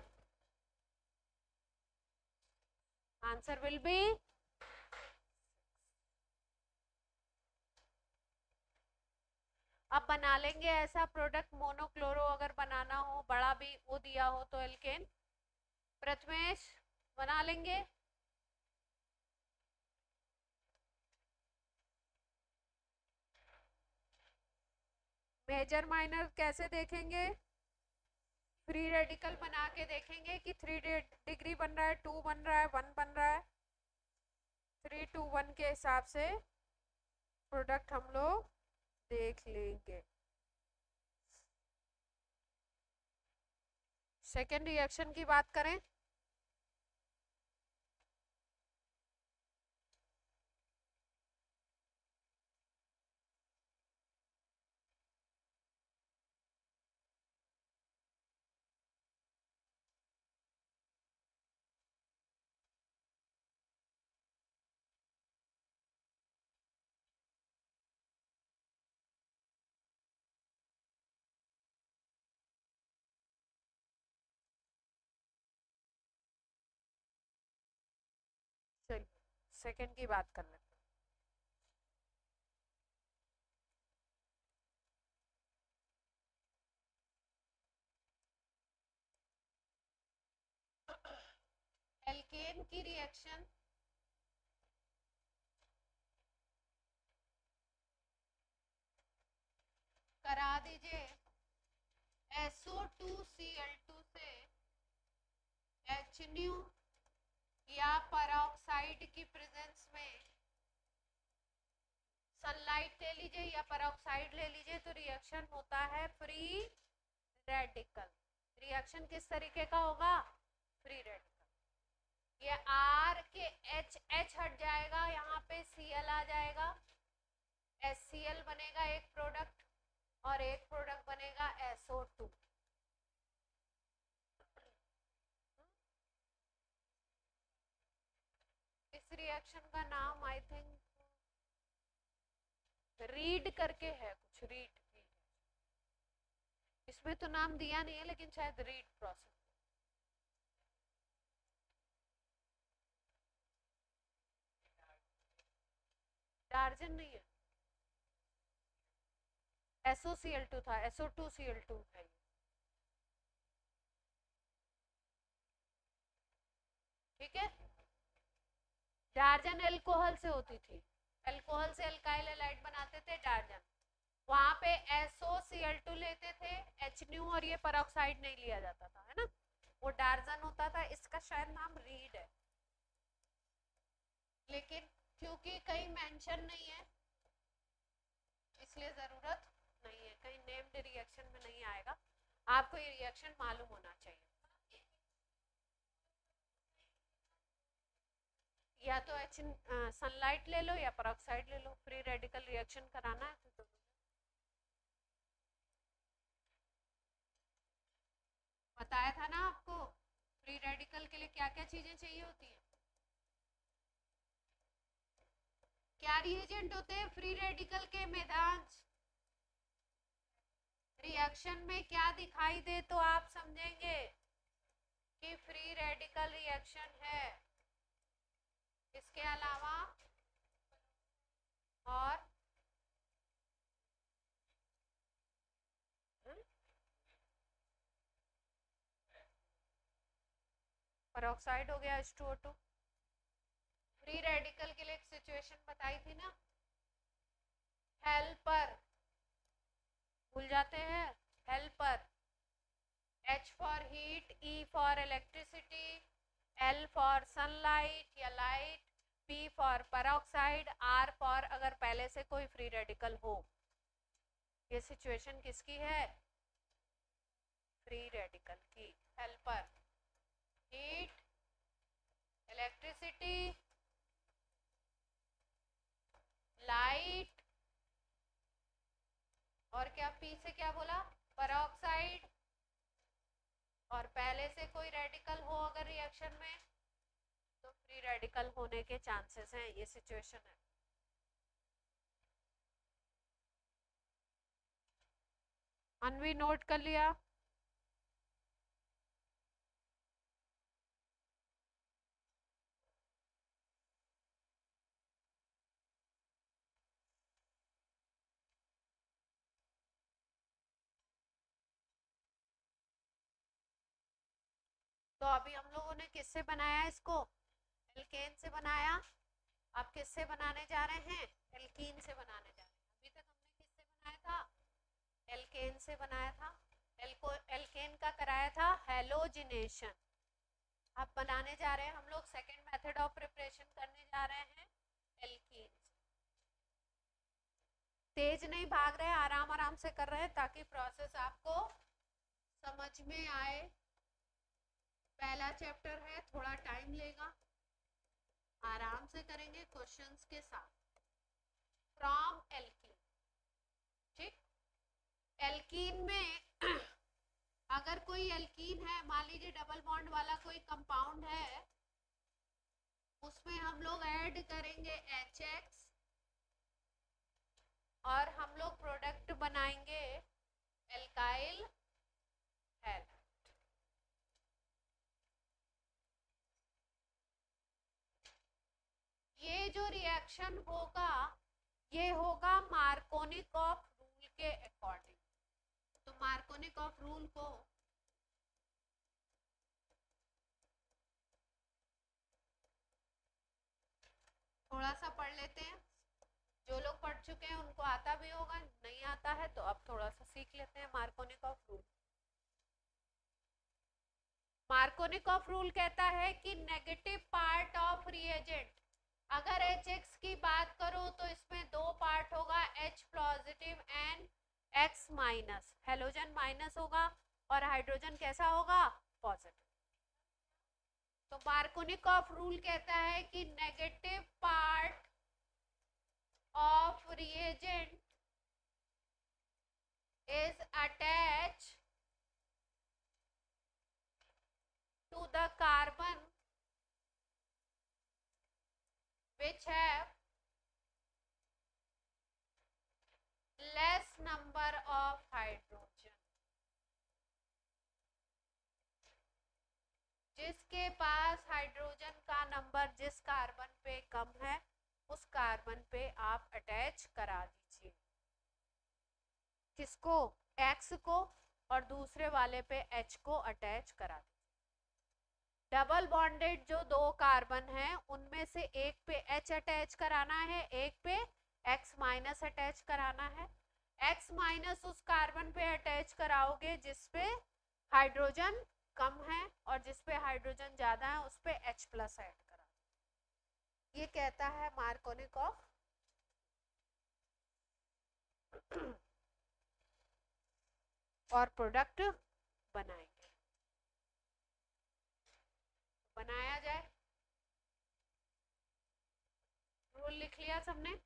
Answer will be, अब बना लेंगे ऐसा प्रोडक्ट मोनोक्लोरो, अगर बनाना हो, बड़ा भी वो दिया हो तो एल्केन। प्रथमेश बना लेंगे। मेजर माइनर कैसे देखेंगे? फ्री रेडिकल बना के देखेंगे कि 3 डिग्री बन रहा है, 2 बन रहा है, 1 बन रहा है। 3 to 1 के हिसाब से प्रोडक्ट हम लोग देख लेंगे। सेकेंड रिएक्शन की बात करें, सेकेंड की बात कर लेते हैं। एल्केन की रिएक्शन करा दीजिए SO2Cl2 से HNu या परऑक्साइड की प्रेजेंस में सनलाइट ले लीजिए या परऑक्साइड ले लीजिए, तो रिएक्शन होता है फ्री रेडिकल। रिएक्शन किस तरीके का होगा? Free radical. ये R के H हट जाएगा, यहाँ पे Cl आ जाएगा, HCl बनेगा एक प्रोडक्ट, और एक प्रोडक्ट बनेगा SO2। इस रिएक्शन का नाम आई थिंक रीड करके है, कुछ रीड, इसमें तो नाम दिया नहीं है लेकिन शायद रीड प्रोसेस। डार्जन नहीं है, SOCl2 था, SO2Cl2 है। ठीक है, डार्जन एल्कोहल से होती थी, एल्कोहल से एल्काइल हैलाइड बनाते थे डार्जन, वहां पे SOCl2 लेते थे, HNu और ये परऑक्साइड नहीं लिया जाता था, है ना, वो डार्जन होता था। इसका शायद नाम रीड है, लेकिन क्योंकि कहीं मेंशन नहीं है इसलिए जरूरत नहीं है, कहीं नेम्ड रिएक्शन में नहीं आएगा। आपको ये रिएक्शन मालूम होना चाहिए। या तो सनलाइट ले लो या परऑक्साइड ले लो, फ्री रेडिकल रिएक्शन कराना है तो बताया था ना आपको, फ्री रेडिकल के लिए क्या क्या चीजें चाहिए होती हैं। क्या रिएजेंट होते हैं फ्री रेडिकल के? मेदांश, रिएक्शन में क्या दिखाई दे तो आप समझेंगे कि फ्री रेडिकल रिएक्शन है। इसके अलावा और परऑक्साइड हो गया H2O2। फ्री रेडिकल के लिए एक सिचुएशन बताई थी ना, हेल्पर, भूल जाते हैं, helper, H for heat, E for electricity, L for sunlight या light, P for peroxide, R for अगर पहले से कोई फ्री रेडिकल हो। ये सिचुएशन किसकी है? फ्री रेडिकल की। हेल्पर हीट, इलेक्ट्रिसिटी, लाइट, और क्या P से क्या बोला? पेरोक्साइड, और पहले से कोई रेडिकल हो अगर रिएक्शन में तो फ्री रेडिकल होने के चांसेस हैं। ये सिचुएशन है। अनवी नोट कर लिया? तो अभी हम लोगों ने किससे बनाया इसको? एल्केन से बनाया। अब किससे बनाने जा रहे हैं? एल्कीन से बनाने जा रहे हैं। अभी तक हमने किससे बनाया था? एल्केन से बनाया था। एल्केन का कराया था हेलोजिनेशन। अब बनाने जा रहे हैं हम लोग सेकेंड मेथड ऑफ प्रिपरेशन करने जा रहे हैं एल्कीन। तेज नहीं भाग रहे, आराम आराम से कर रहे हैं ताकि प्रोसेस आपको समझ में आए। पहला चैप्टर है, थोड़ा टाइम लेगा, आराम से करेंगे क्वेश्चंस के साथ। फ्रॉम एल्कीन, ठीक। एल्कीन में अगर कोई एल्कीन है, मान लीजिए डबल बॉन्ड वाला कोई कंपाउंड है, उसमें हम लोग ऐड करेंगे HX और हम लोग प्रोडक्ट बनाएंगे एल्काइल हैलाइड। ये जो रिएक्शन होगा ये होगा मार्कोनिकॉफ रूल के अकॉर्डिंग। तो मार्कोनिकॉफ रूल को थोड़ा सा पढ़ लेते हैं। जो लोग पढ़ चुके हैं उनको आता भी होगा, नहीं आता है तो अब थोड़ा सा सीख लेते हैं मार्कोनिकॉफ रूल। मार्कोनिकॉफ रूल कहता है कि नेगेटिव पार्ट ऑफ रिएजेंट, अगर HX की बात करो तो इसमें दो पार्ट होगा, H positive and X minus. Halogen minus होगा और हाइड्रोजन कैसा होगा? पॉजिटिव। तो मार्कोनिकॉफ रूल कहता है कि negative part of reagent is attached to the carbon which have less number of hydrogen। जिसके पास हाइड्रोजन का नंबर जिस कार्बन पे कम है उस कार्बन पे आप अटैच करा दीजिए। किसको? X को, और दूसरे वाले पे H को अटैच करा दीजिए। डबल बॉन्डेड जो दो कार्बन हैं उनमें से एक पे H अटैच कराना है, एक पे X माइनस अटैच कराना है। X माइनस उस कार्बन पे अटैच कराओगे जिसपे हाइड्रोजन कम है, और जिसपे हाइड्रोजन ज्यादा है उस पे H प्लस ऐड करा। ये कहता है मार्कोनिकॉफ। और प्रोडक्ट बनाएंगे। बनाया जाए। रूल लिख लिया सबने?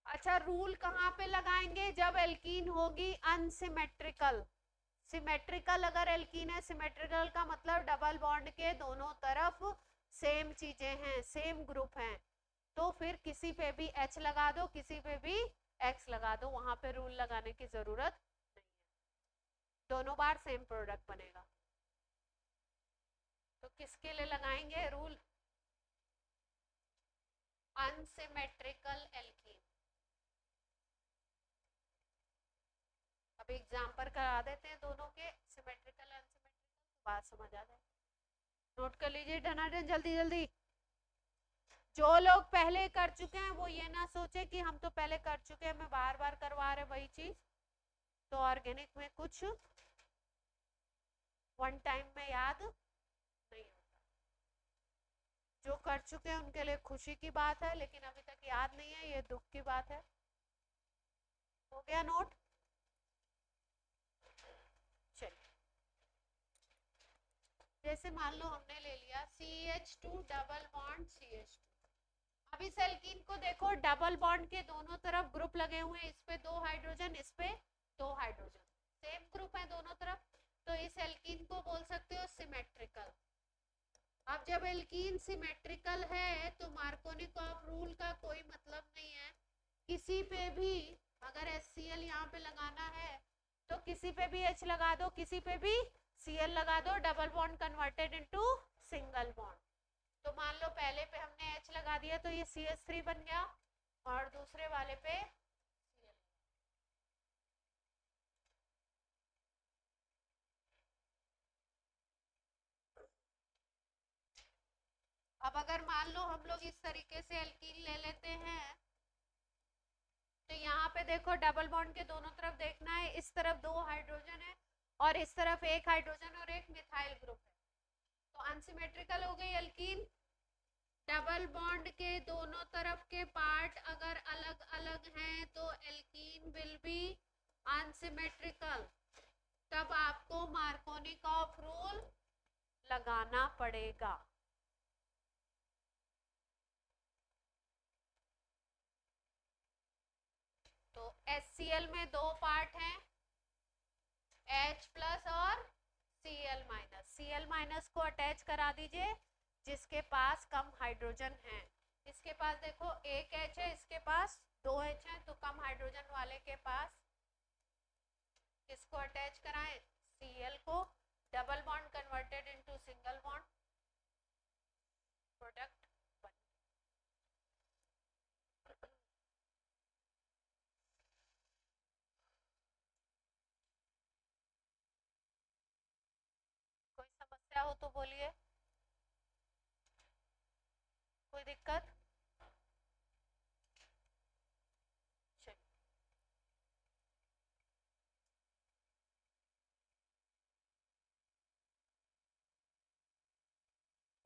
अच्छा, रूल कहाँ पे लगाएंगे? जब एल्कीन होगी अनसिमेट्रिकल। सिमेट्रिकल अगर एल्कीन है, सिमेट्रिकल का मतलब डबल बॉन्ड के दोनों तरफ सेम चीजें हैं, सेम ग्रुप हैं, तो फिर किसी पे भी H लगा दो, किसी पे भी X लगा दो, वहां पे रूल लगाने की जरूरत नहीं है, दोनों बार सेम प्रोडक्ट बनेगा। तो किसके लिए लगाएंगे रूल? Unsymmetrical alkene. अब एग्जाम्पल करा देते हैं दोनों के, सिमेट्रिकल अनसिमेट्रिकल, बात समझ आ जाए। नोट कर लीजिए धनाधन, जल्दी जल्दी। जो लोग पहले कर चुके हैं वो ये ना सोचे कि हम तो पहले कर चुके हैं, मैं बार बार करवा रहे वही चीज। तो ऑर्गेनिक में कुछ वन टाइम में याद जो कर चुके हैं उनके लिए खुशी की बात है, लेकिन अभी तक याद नहीं है, ये दुख की बात है। हो गया नोट? चलिए, जैसे मान लो हमने ले लिया CH2 डबल बॉन्ड CH2। अब इस एल्कीन को देखो, डबल बॉन्ड के दोनों तरफ ग्रुप लगे हुए हैं, इस पे 2 हाइड्रोजन, इस पे 2 हाइड्रोजन, सेम ग्रुप है दोनों तरफ, तो इस एल्कीन को बोल सकते हो सिमेट्रिकल। अब जब एल्कीन सिमेट्रिकल है तो मार्कोनिकॉफ रूल का कोई मतलब नहीं है। किसी पे भी अगर HCl यहाँ पे लगाना है तो किसी पे भी H लगा दो, किसी पे भी Cl लगा दो, double bond converted into single bond. तो मान लो पहले पे हमने H लगा दिया तो ये CH3 बन गया, और दूसरे वाले पे Cl। अब अगर मान लो हम लोग इस तरीके से एल्कीन ले लेते हैं, तो यहाँ पे देखो डबल बॉन्ड के दोनों तरफ देखना है, इस तरफ 2 हाइड्रोजन है और इस तरफ 1 हाइड्रोजन और 1 मिथाइल ग्रुप है, तो अनसिमेट्रिकल हो गई एल्कीन। डबल बॉन्ड के दोनों तरफ के पार्ट अगर अलग अलग हैं तो एल्कीन विल बी अनसिमेट्रिकल। तब आपको मार्कोनिकॉफ रूल लगाना पड़ेगा। तो HCl में 2 पार्ट हैं, H प्लस और Cl माइनस। Cl माइनस को अटैच करा दीजिए जिसके पास कम हाइड्रोजन है। इसके पास देखो 1 H है, इसके पास 2 H है, तो कम हाइड्रोजन वाले के पास किसको अटैच कराएं? Cl को। Double bond converted into single bond, product बन। कोई समस्या हो तो बोलिए, कोई दिक्कत?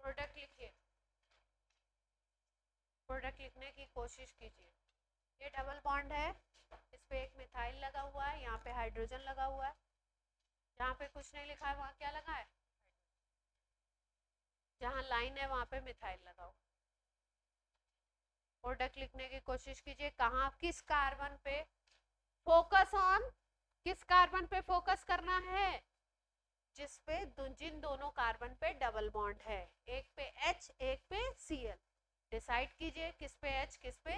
प्रोडक्ट लिखिए, प्रोडक्ट लिखने की कोशिश कीजिए। ये डबल बॉन्ड है, इस पे एक मिथाइल लगा हुआ है, यहाँ पे हाइड्रोजन लगा हुआ है, जहाँ पे कुछ नहीं लिखा है वहाँ क्या लगा है? जहाँ लाइन है वहाँ पे मिथाइल लगा हुआ। प्रोडक्ट लिखने की कोशिश कीजिए, कहाँ किस कार्बन पे फोकस ऑन, किस कार्बन पे फोकस करना है? जिस पे जिन दोनों कार्बन पे डबल बॉन्ड है, एक पे H एक पे Cl। डिसाइड कीजिए किस पे H किस पे।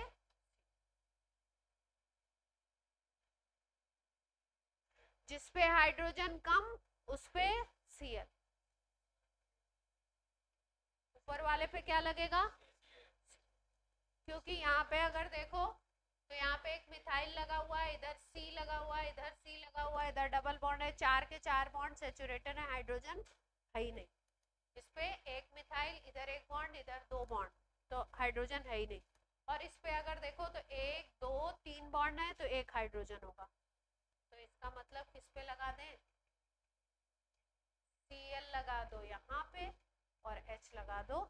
जिस पे हाइड्रोजन कम उस पे Cl। ऊपर वाले पे क्या लगेगा? क्योंकि यहाँ पे अगर देखो तो यहाँ पे एक मिथाइल लगा हुआ है, इधर C लगा हुआ है, इधर C लगा हुआ है, इधर डबल बॉन्ड है, 4 के 4 बॉन्ड सैचुरेटेड है, हाइड्रोजन है ही नहीं। इस पे एक मिथाइल, इधर एक बॉन्ड, इधर 2 बॉन्ड, तो हाइड्रोजन है ही नहीं। और इस पे अगर देखो तो 1 2 3 बॉन्ड है तो एक हाइड्रोजन होगा, तो इसका मतलब किस पे लगा दें? Cl लगा दो यहाँ पे और H लगा दो।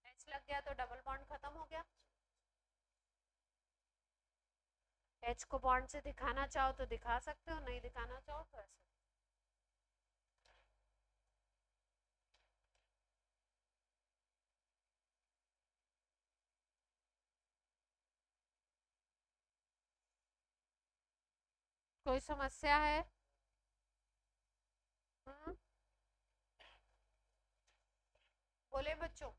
H लग गया तो डबल बॉन्ड खत्म हो गया। H को बॉन्ड से दिखाना चाहो तो दिखा सकते हो, नहीं दिखाना चाहो तो ऐसे। कोई समस्या है? बोले बच्चों,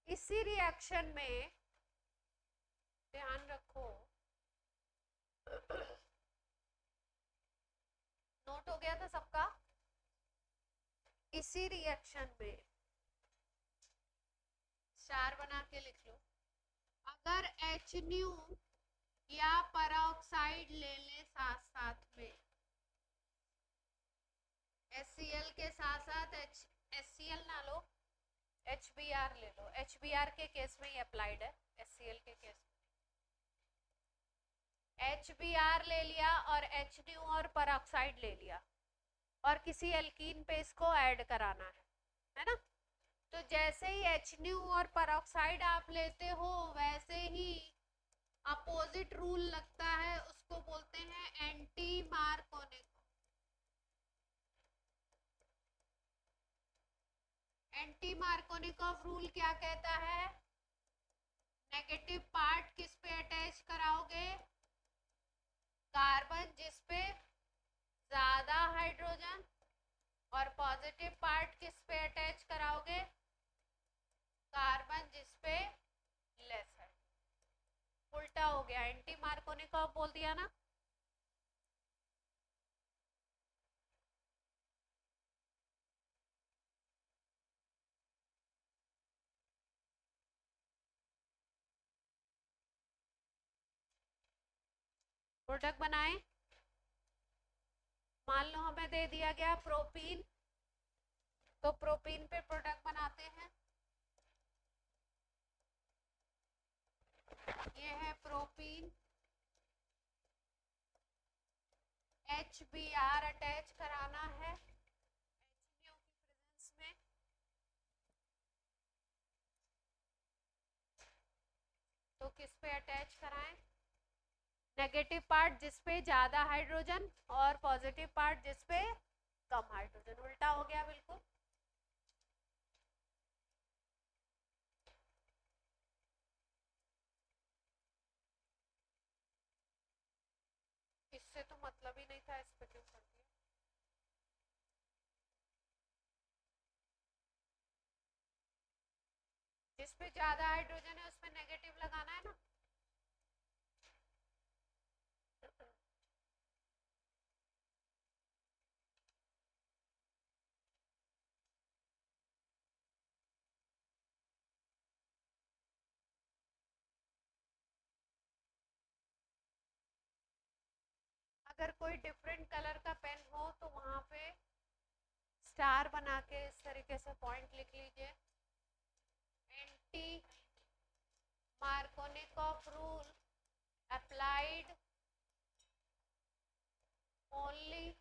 इसी रिएक्शन में ध्यान रखो, नोट हो गया था सबका? इसी रिएक्शन में स्टार बना के लिख लो, अगर HNu या परऑक्साइड ले ले साथ साथ में, HCl के साथ साथ HCl ना लो, HBr ले लो। HBr के केस में ये अप्लाइड है, HCl के केस में। HBr ले लिया और HNu और परऑक्साइड ले लिया और किसी एल्कीन पे इसको ऐड कराना है है ना। तो जैसे ही HNu और पेरोक्साइड आप लेते हो वैसे ही अपोजिट रूल लगता है, उसको बोलते हैं anti Markovnikov. Anti Markovnikov rule क्या कहता है? नेगेटिव पार्ट किस पे अटैच कराओगे? कार्बन जिस पे ज्यादा हाइड्रोजन, और पॉजिटिव पार्ट किस पे अटैच कराओगे? कार्बन जिस पे लेस है। उल्टा हो गया, एंटी मार्कोनिकॉफ बोल दिया ना। प्रोडक्ट बनाए, मान लो हमें दे दिया गया प्रोपीन, तो प्रोपीन पे प्रोडक्ट बनाते हैं। ये है प्रोपीन, HBr अटैच कराना है HNO की प्रेजेंस में। तो किस पे अटैच कराएं? नेगेटिव पार्ट जिस पे ज्यादा हाइड्रोजन और पॉजिटिव पार्ट जिस पे कम हाइड्रोजन। उल्टा हो गया बिल्कुल। इससे तो मतलब ही नहीं था, इस पे क्यों कर दिया? जिस पे ज्यादा हाइड्रोजन है उस पे नेगेटिव लगाना है ना। अगर कोई डिफरेंट कलर का पेन हो तो वहां पे स्टार बना के इस तरीके से पॉइंट लिख लीजिए। Anti Markovnikov rule applied only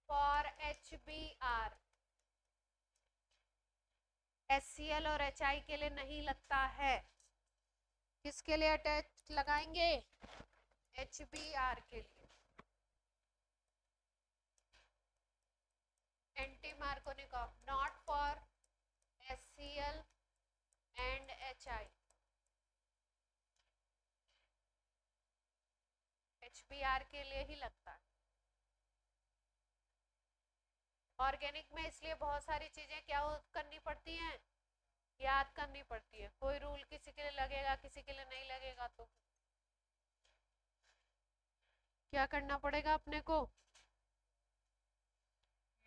for HBr, HCl और HI के लिए नहीं लगता है। किसके लिए अटैच लगाएंगे? HBr के लिए। Anti Markovnikov not for HCl and HI। HBr के लिए ही लगता है। ऑर्गेनिक में इसलिए बहुत सारी चीजें क्या करनी पड़ती हैं, याद करनी पड़ती है। कोई रूल किसी के लिए लगेगा किसी के लिए नहीं लगेगा, तो क्या करना पड़ेगा अपने को?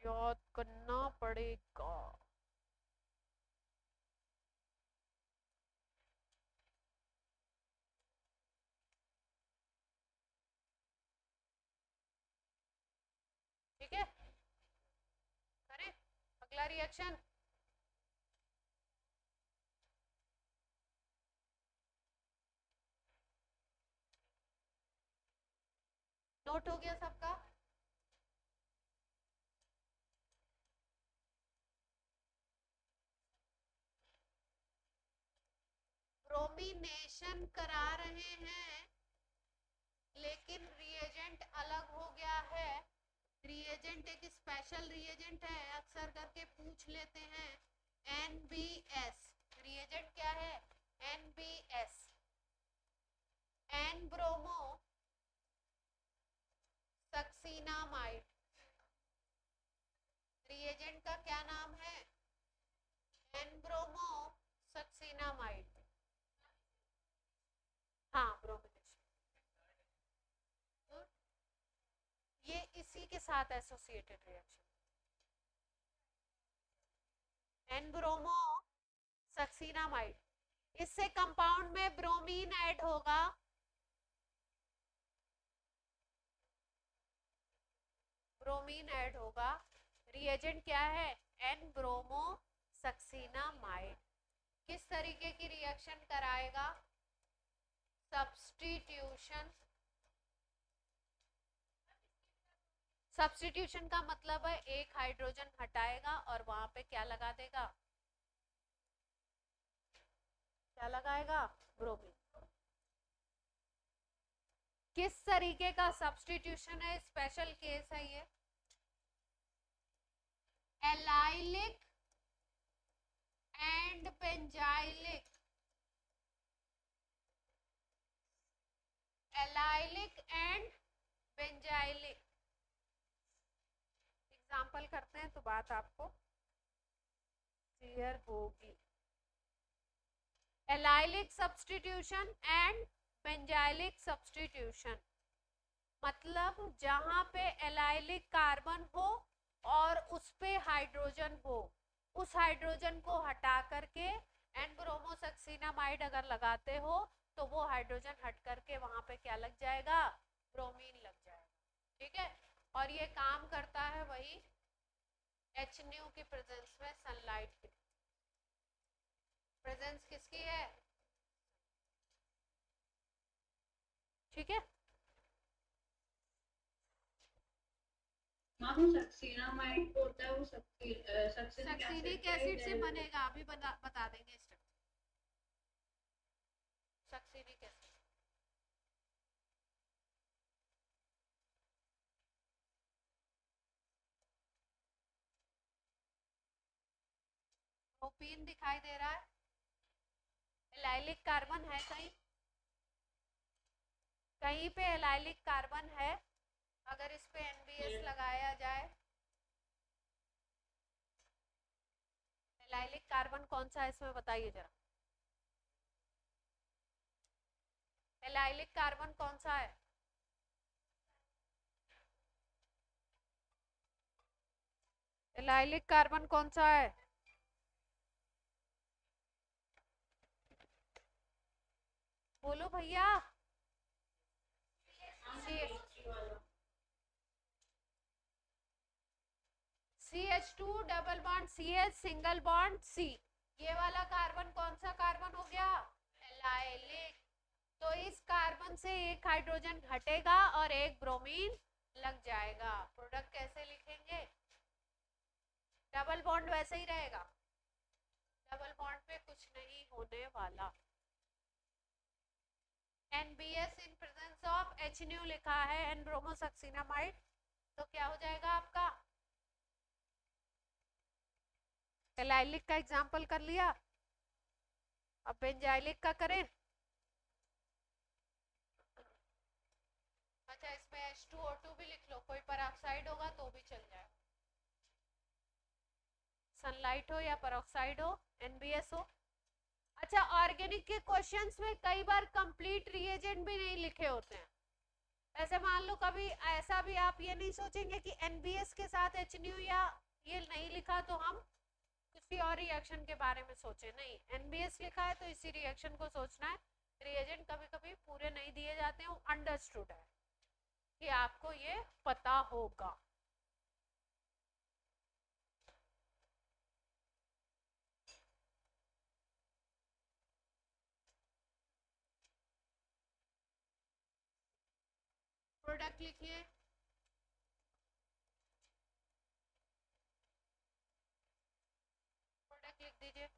याद करना पड़ेगा। ठीक है, करें अगला रिएक्शन। नोट हो गया सबका? ब्रोमिनेशन करा रहे हैं लेकिन रिएजेंट अलग हो गया है। रिएजेंट एक स्पेशल रिएजेंट है, अक्सर करके पूछ लेते हैं। NBS रिएजेंट क्या है? NBS, N bromo succinimide. Reagent का क्या नाम है? N bromo succinimide. हाँ, ब्रोमिनेशन। ये इसी के साथ associated reaction, N bromo succinimide. इससे कंपाउंड में ब्रोमीन ऐड होगा, ब्रोमीन ऐड होगा। रिएजेंट क्या है? N bromo succinimide. किस तरीके की रिएक्शन कराएगा? सब्स्टिट्यूशन। सब्स्टिट्यूशन का मतलब है एक हाइड्रोजन हटाएगा और वहां पे क्या लगा देगा, क्या लगाएगा, ब्रोमीन। किस तरीके का सब्स्टिट्यूशन है, स्पेशल केस है ये, allylic and benzylic, allylic and benzylic. Example करते हैं तो बात आपको क्लियर होगी। Allylic substitution and benzylic substitution मतलब जहां पे एलाइलिक कार्बन हो और उस पे हाइड्रोजन हो, उस हाइड्रोजन को हटा करके एन ब्रोमोसक्सिनामाइड अगर लगाते हो तो वो हाइड्रोजन हट करके वहां पे क्या लग जाएगा, ब्रोमीन लग जाएगा। ठीक है, और ये काम करता है वही HNO की प्रेजेंस में, सनलाइट की प्रेजेंस किसकी है, ठीक है। मैम सक्सीनामाइड होता है वो सक्सीनिक एसिड से बनेगा, अभी बता देंगे स्टेप। सक्सीनिक एसिड प्रोपीन दिखाई दे रहा है, एलाइलिक कार्बन है कहीं, कहीं पे एलाइलिक कार्बन है, अगर इस पे NBS लगाया जाए, एलाइलिक कार्बन कौन सा है इसमें बताइए जरा, एलाइलिक कार्बन कौन सा है, एलाइलिक कार्बन कौन सा है, बोलो भैया। CH2 double bond CH single bond C, ये वाला कार्बन कौन सा कार्बन हो गया, एलाइलिक। तो इस कार्बन से एक हाइड्रोजन हटेगा और एक ब्रोमीन लग जाएगा। प्रोडक्ट कैसे लिखेंगे, डबल बॉन्ड वैसे ही रहेगा, डबल बॉन्ड पे कुछ नहीं होने वाला। NBS in presence of HNO लिखा है, एन ब्रोमोसक्सिनामाइड, तो क्या हो जाएगा आपका, एलाइलिक का एग्जाम्पल कर लिया, अब बेंजाइलिक का करें। अच्छा, इसमें H2O2 भी लिख लो, कोई पेरोक्साइड होगा तो भी चल जाए, सनलाइट हो या पेरोक्साइड हो, NBS हो। अच्छा, ऑर्गेनिक के क्वेश्चंस में कई बार कंप्लीट रिएजेंट भी नहीं लिखे होते हैं। ऐसे मान लो कभी ऐसा भी आप ये नहीं सोचेंगे कि NBS के साथ HNO या ये नहीं लिखा तो हम किसी और रिएक्शन के बारे में सोचे, नहीं, NBS लिखा है तो इसी रिएक्शन को सोचना है। रिएजेंट कभी कभी पूरे नहीं दिए जाते हैं, अंडरस्टूड है कि आपको ये पता होगा। प्रोडक्ट लिखिए, प्रोडक्ट लिख दीजिए।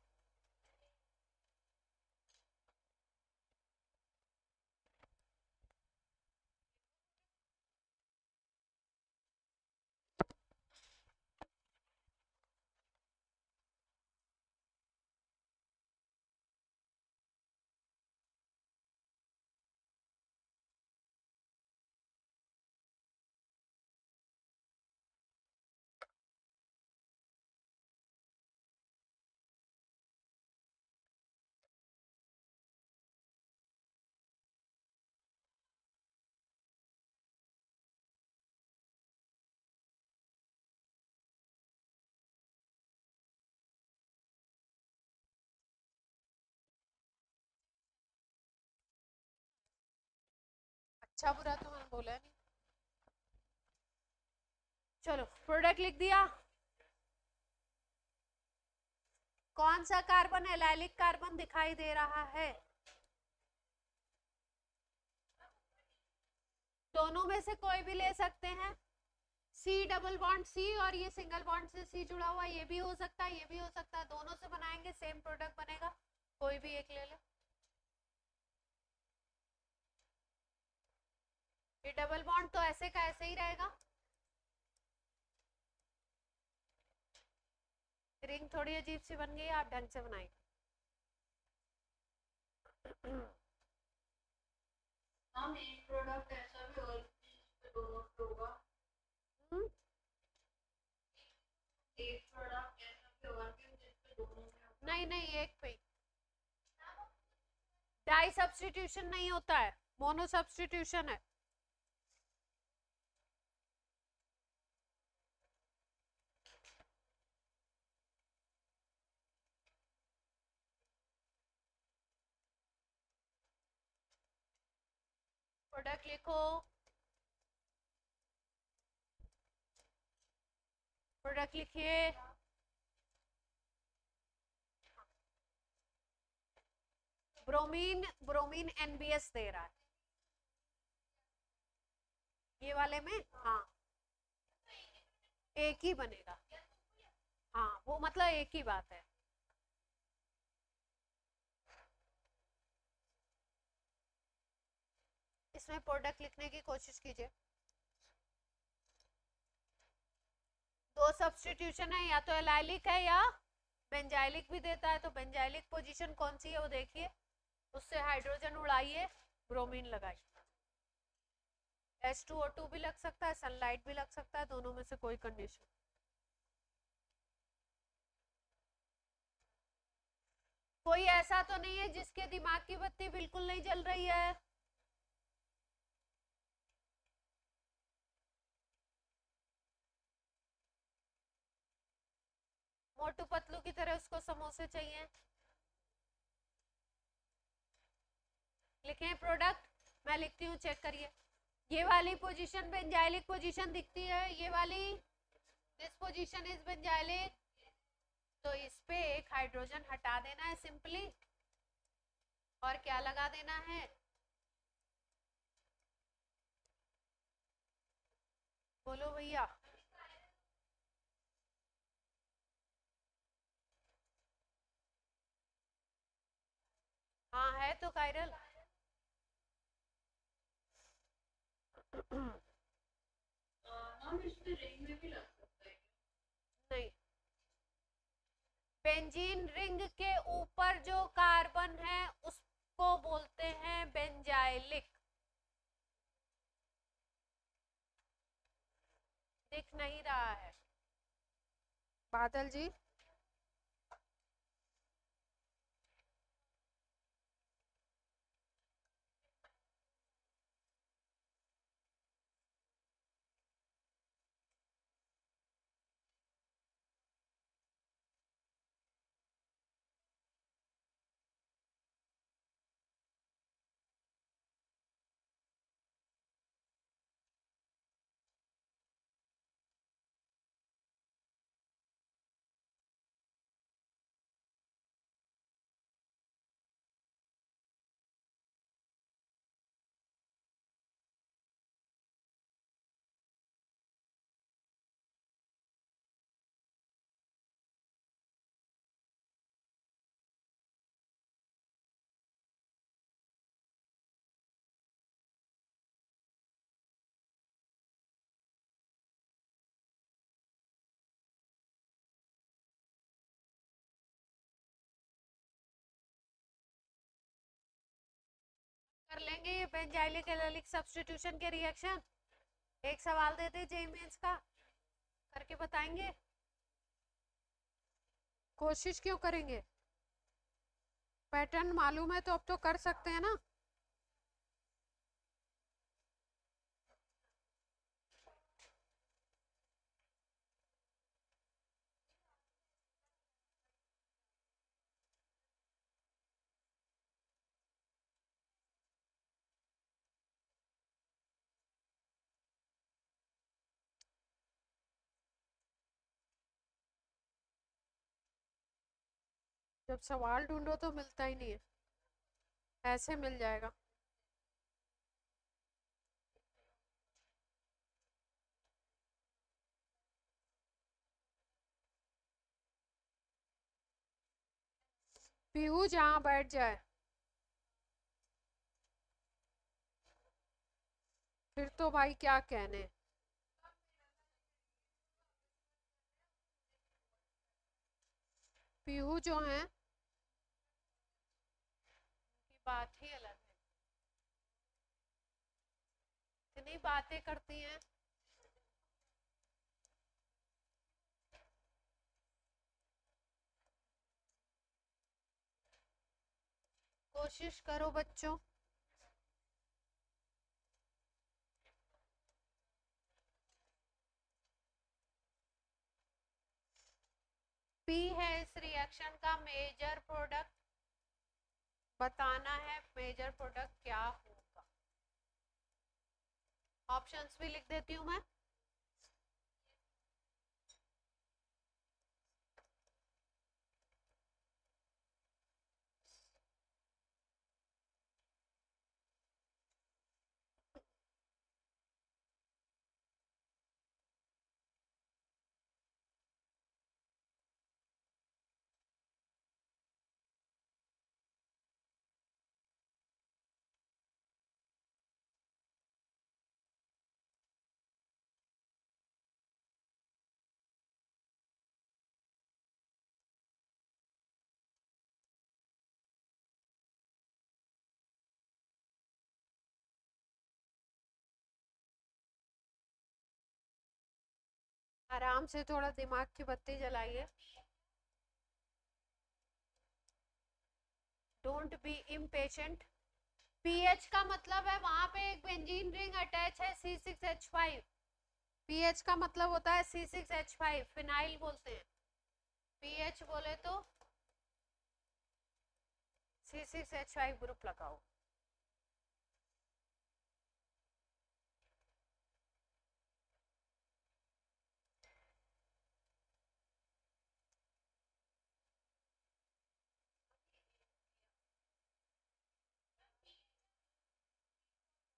अच्छा बुरा तो मैंने बोला नहीं। चलो प्रोडक्ट लिख दिया। कौन सा कार्बन एलाइलिक कार्बन दिखाई दे रहा है, दोनों में से कोई भी ले सकते हैं, सी डबल बॉन्ड सी और ये सिंगल बॉन्ड से सी जुड़ा हुआ, ये भी हो सकता है, ये भी हो सकता है, दोनों से बनाएंगे सेम प्रोडक्ट बनेगा, कोई भी एक ले लो। ये डबल बॉन्ड तो ऐसे का ऐसे ही रहेगा, रिंग थोड़ी अजीब सी बन गई, आप ढंग से बनाएंगे। हाँ मेन प्रोडक्ट ऐसा भी और दोनों पे होगा, एक प्रोडक्ट ऐसा भी और भी जिसपे दोनों में होगा। नहीं नहीं, एक पे डाई सब्स्टिट्यूशन नहीं होता है, मोनो सब्स्टिट्यूशन है। प्रोडक्ट लिखो, प्रोडक्ट लिखिए, ब्रोमीन, ब्रोमीन NBS दे रहा है ये वाले में, हाँ एक ही बनेगा, हाँ वो मतलब एक ही बात है। इसमें प्रोडक्ट लिखने की कोशिश कीजिए, दो सब्स्टिट्यूशन है, या तो एलाइलिक है या बेंजाइलिक भी देता है, तो बेंजाइलिक पोजीशन कौन सी है वो देखिए, उससे हाइड्रोजन उड़ाइए, ब्रोमीन लगाइए। H2O2 भी लग सकता है, सनलाइट भी लग सकता है, दोनों में से कोई कंडीशन। कोई ऐसा तो नहीं है जिसके दिमाग की बत्ती बिल्कुल नहीं जल रही है? मोटू पतलू की तरह उसको समोसे चाहिए। लिखें प्रोडक्ट, मैं लिखती हूँ, चेक करिए। ये वाली पोजीशन बेंजाइलिक पोजीशन दिखती है, ये वाली दिस पोजीशन इज बेंजाइलिक, तो इस पे एक हाइड्रोजन हटा देना है सिंपली, और क्या लगा देना है, बोलो भैया। हाँ है तो कायरल। मैम इसमें रिंग में भी लग सकता है। नहीं, बेंजीन रिंग के ऊपर जो कार्बन है उसको बोलते हैं बेंजाइलिक। दिख नहीं रहा है बादल जी? कर लेंगे ये बेंजाइलिक एलिलिक सब्स्टिट्यूशन के रिएक्शन। एक सवाल देते जेईई मेंस का, करके बताएंगे? कोशिश क्यों करेंगे? पैटर्न मालूम है तो अब तो कर सकते हैं ना। जब सवाल ढूंढो तो मिलता ही नहीं है, ऐसे मिल जाएगा। पीहू जहाँ बैठ जाए फिर तो भाई क्या कहने। पीहू जो है की बात ही अलग है, इतनी बातें करती हैं। कोशिश करो बच्चों। पी है इस रिएक्शन का मेजर प्रोडक्ट, बताना है मेजर प्रोडक्ट क्या होगा। ऑप्शंस भी लिख देती हूँ मैं। आराम से थोड़ा दिमाग की बत्ती जलाइए। Don't be impatient. पीएच का मतलब है वहां पे एक बेंजीन रिंग अटैच है C6H5। पीएच का मतलब होता है C6H5, फिनाइल बोलते हैं। पीएच बोले तो C6H5 ग्रुप लगाओ।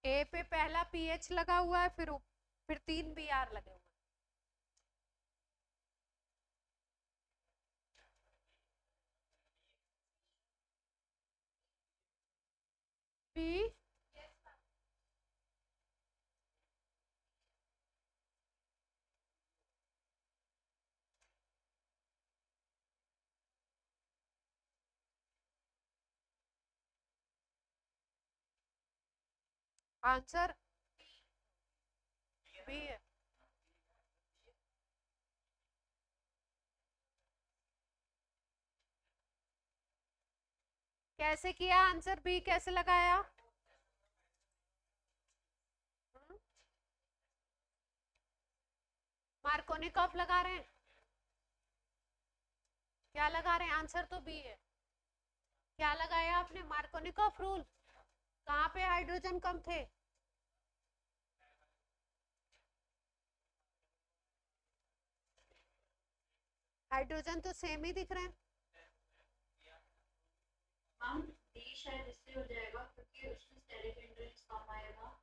ए पे पहला पीएच लगा हुआ है, फिर 3 बीआर लगे हुए हैं। बी आंसर बी है। कैसे किया, आंसर बी कैसे लगाया? मार्कोनिकॉफ लगा रहे हैं, क्या लगा रहे हैं? आंसर तो बी है। क्या लगाया आपने? Markovnikov rule. कहाँ पे हाइड्रोजन कम थे? हाइड्रोजन तो सेम ही दिख रहे हैं। हम डी शायद इससे हो जाएगा क्योंकि उसमें स्टेरिक हिंड्रेंस कम आएगा।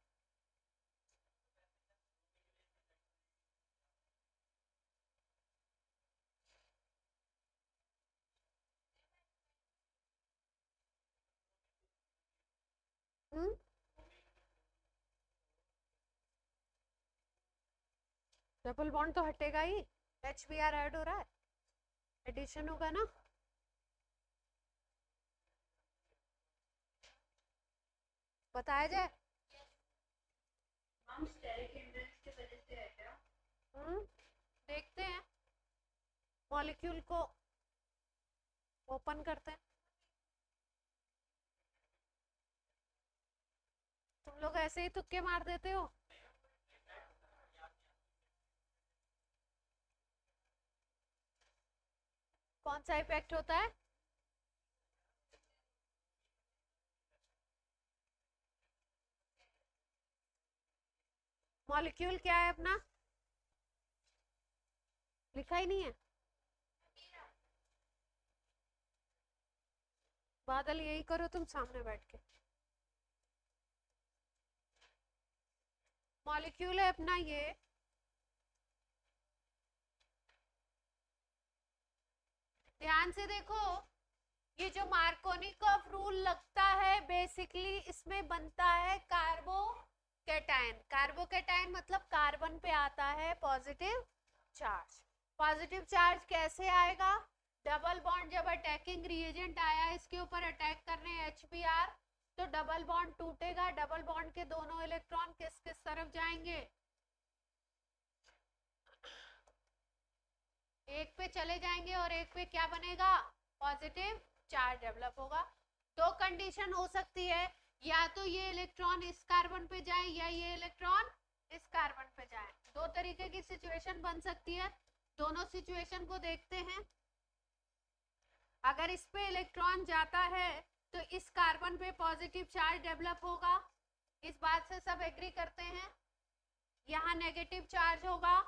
डबल बॉन्ड तो हटेगा ही, HBr ऐड हो रहा है, एडिशन होगा ना। बताया जाए। हम स्टेरिक हिंड्रेंस की वजह से है क्या? देखते हैं, मॉलिक्यूल को ओपन करते हैं। तुम लोग ऐसे ही तुक्के मार देते हो। कौन सा इफेक्ट होता है? मॉलिक्यूल क्या है अपना? लिखा ही नहीं है। बादल यही करो तुम सामने बैठ के। मॉलिक्यूल है अपना ये, ध्यान से देखो, ये जो मार्कोनिकॉफ रूल लगता है बेसिकली इसमें बनता है कार्बोकेटायन। कार्बोकेटायन मतलब कार्बन पे आता है पॉजिटिव चार्ज। पॉजिटिव चार्ज कैसे आएगा? डबल बॉन्ड जब अटैकिंग रिएजेंट आया इसके ऊपर अटैक करने HBr, तो डबल बॉन्ड टूटेगा। डबल बॉन्ड के दोनों इलेक्ट्रॉन किस किस तरफ जाएंगे? एक पे चले जाएंगे और एक पे क्या बनेगा? पॉजिटिव चार्ज डेवलप होगा। दो कंडीशन हो सकती है, या तो ये इलेक्ट्रॉन इस कार्बन पे जाए या ये इलेक्ट्रॉन इस कार्बन पे जाए। दो तरीके की सिचुएशन बन सकती है, दोनों सिचुएशन को देखते हैं। अगर इस पे इलेक्ट्रॉन जाता है तो इस कार्बन पे पॉजिटिव चार्ज डेवलप होगा, इस बात से सब एग्री करते हैं। यहाँ नेगेटिव चार्ज होगा।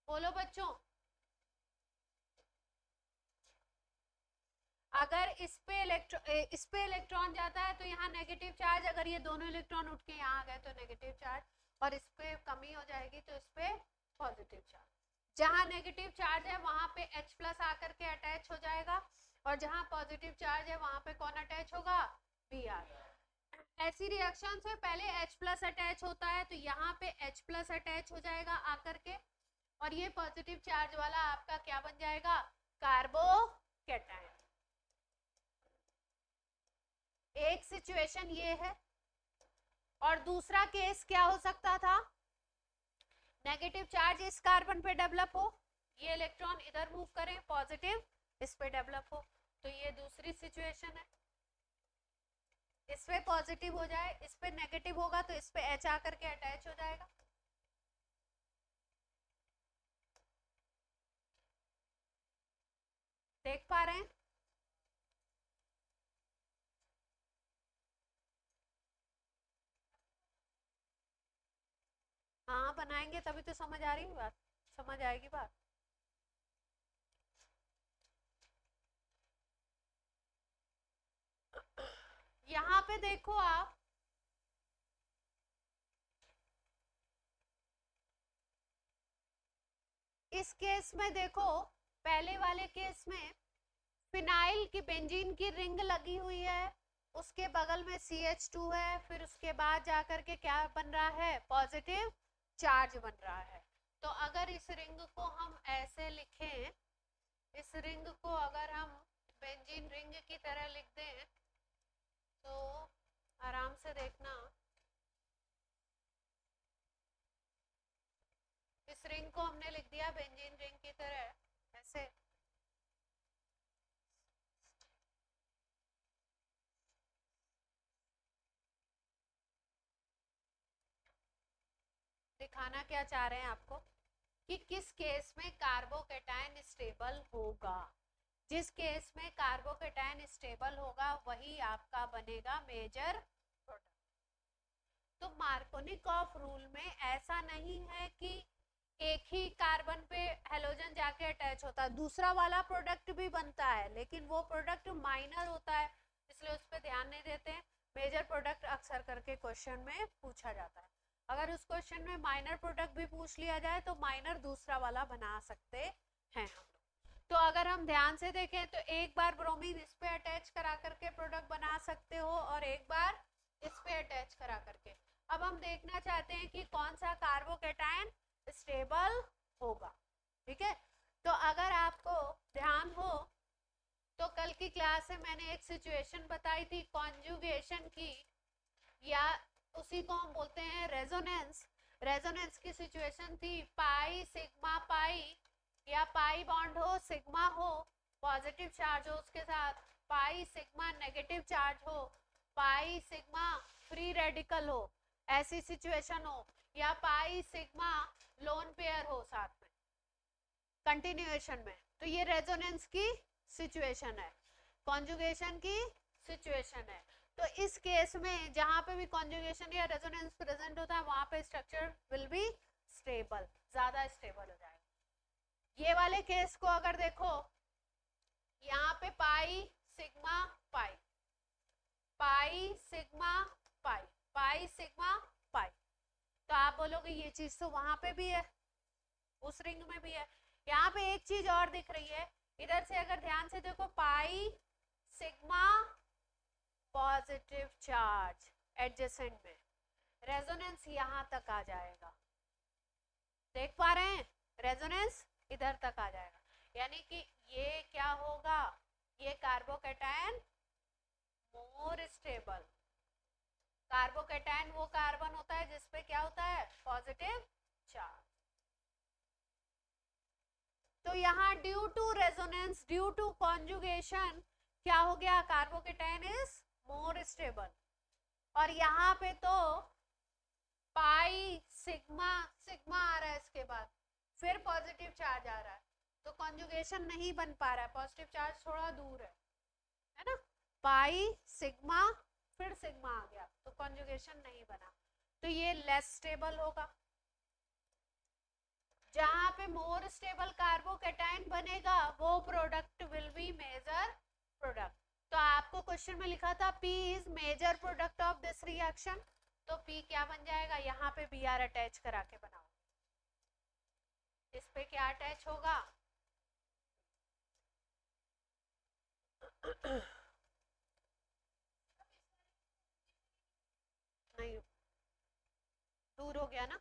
बोलो बच्चों, अगर इस पे इलेक्ट्रॉन जाता है तो यहाँ नेगेटिव चार्ज, अगर ये दोनों इलेक्ट्रॉन उठ के यहाँ आ गए तो नेगेटिव चार्ज, और इस पे कमी हो जाएगी तो इस पे पॉजिटिव चार्ज। जहाँ नेगेटिव चार्ज है वहां पे H प्लस आकर के अटैच हो जाएगा, और जहाँ पॉजिटिव चार्ज है वहां पे कौन अटैच होगा? Br। ऐसी रिएक्शन से पहले H प्लस अटैच होता है तो यहाँ पे H प्लस अटैच हो जाएगा आकर के, और ये पॉजिटिव चार्ज वाला आपका क्या बन जाएगा? कार्बोकेटायन। एक सिचुएशन ये है, और दूसरा केस क्या हो सकता था? नेगेटिव चार्ज इस कार्बन पे डेवलप हो, ये इलेक्ट्रॉन इधर मूव करें, पॉजिटिव इस पे डेवलप हो, तो ये दूसरी सिचुएशन है। इस पे पॉजिटिव हो जाए, इस पे नेगेटिव होगा तो इस पे H आकर के अटैच हो जाएगा। देख पा रहे हैं? हाँ बनाएंगे तभी तो समझ आ रही बात, समझ आएगी बात। यहाँ पे देखो आप, इस केस में देखो, पहले वाले केस में फिनाइल की बेंजीन की रिंग लगी हुई है, उसके बगल में CH2 है, फिर उसके बाद जाकर के क्या बन रहा है? पॉजिटिव चार्ज बन रहा है। तो अगर इस रिंग को हम ऐसे लिखें, इस रिंग को अगर हम बेंजीन रिंग की तरह लिख दें तो आराम से देखना, इस रिंग को हमने लिख दिया बेंजीन रिंग की तरह ऐसे। दिखाना क्या चाह रहे हैं आपको कि किस केस में कार्बोकेटायन स्टेबल होगा। जिस केस में कार्बोकेटायन स्टेबल होगा वही आपका बनेगा मेजर प्रोडक्ट। तो मार्कोनिकॉफ रूल में ऐसा नहीं है कि एक ही कार्बन पे हेलोजन जाके अटैच होता है, दूसरा वाला प्रोडक्ट भी बनता है लेकिन वो प्रोडक्ट माइनर होता है, इसलिए उस पर ध्यान नहीं देते हैं। मेजर प्रोडक्ट अक्सर करके क्वेश्चन में पूछा जाता है। अगर उस क्वेश्चन में माइनर प्रोडक्ट भी पूछ लिया जाए तो माइनर दूसरा वाला बना सकते हैं हम। तो अगर हम ध्यान से देखें तो एक बार ब्रोमीन इस पे अटैच करा करके प्रोडक्ट बना सकते हो और एक बार इस पे अटैच करा करके। अब हम देखना चाहते हैं कि कौन सा कार्बोकेटायन स्टेबल होगा। ठीक है, तो अगर आपको ध्यान हो तो कल की क्लास में मैंने एक सिचुएशन बताई थी कॉन्जुगेशन की, या उसी को हम बोलते हैं रेजोनेंस। रेजोनेंस की सिचुएशन थी पाई सिग्मा पाई, या पाई बॉन्ड हो सिग्मा हो, पॉजिटिव चार्ज हो उसके साथ, पाई सिग्मा नेगेटिव चार्ज हो, पाई सिग्मा फ्री रेडिकल हो, ऐसी सिचुएशन हो, या पाई सिग्मा लोन पेयर हो साथ में कंटिन्यूएशन में, तो ये रेजोनेंस की सिचुएशन है, कॉन्जुगेशन की सिचुएशन है। तो इस केस में जहां पे भी कॉन्जुगेशन या रेजोनेंस प्रेजेंट होता है वहां पे स्ट्रक्चर विल बी स्टेबल, ज्यादा स्टेबल हो जाएगा। ये वाले केस को अगर देखो, यहाँ पे pi sigma pi, pi sigma pi, pi sigma pi, तो आप बोलोगे ये चीज तो वहां पे भी है, उस रिंग में भी है। यहाँ पे एक चीज और दिख रही है, इधर से अगर ध्यान से देखो, pi sigma positive charge adjacent में, रेजोनेंस यहां तक आ जाएगा, देख पा रहे हैं, रेजोनेंस इधर तक आ जाएगा, यानी कि ये क्या होगा, ये कार्बोकैटायन मोर स्टेबल। कार्बोकैटायन वो कार्बन होता है जिसपे क्या होता है, पॉजिटिव चार्ज। तो यहाँ due to resonance, due to conjugation क्या हो गया, कार्बोकैटायन इज मोर स्टेबल। और यहाँ पे तो पाई सिग्मा, सिग्मा आ रहा है इसके बाद, फिर पॉजिटिव चार्ज आ रहा है, तो कॉन्जुगेशन नहीं बन पा रहा है, पॉजिटिव चार्ज थोड़ा दूर है ना, पाई सिग्मा फिर सिग्मा आ गया, तो कॉन्जुगेशन नहीं बना, तो ये लेस स्टेबल होगा। जहां पे मोर स्टेबल कार्बोकैटायन बनेगा वो product will be major product. तो आपको क्वेश्चन में लिखा था P is major product of this reaction, तो P क्या बन जाएगा, यहाँ पे Br अटैच करा के बनाओ, इस पे क्या अटैच होगा नहीं, दूर हो गया ना,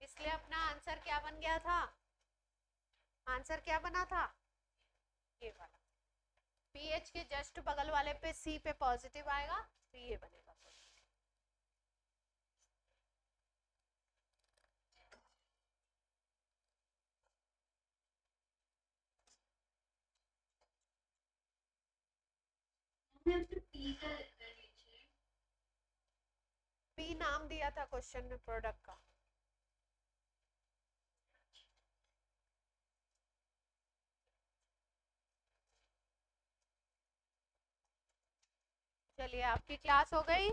इसलिए अपना आंसर क्या बन गया था, आंसर क्या बना था, ये वाला, पीएच के जस्ट बगल वाले पे सी पे पॉजिटिव आएगा, तो ये बनेगा। पी नाम दिया था क्वेश्चन में प्रोडक्ट का। चलिए आपकी क्लास हो गई।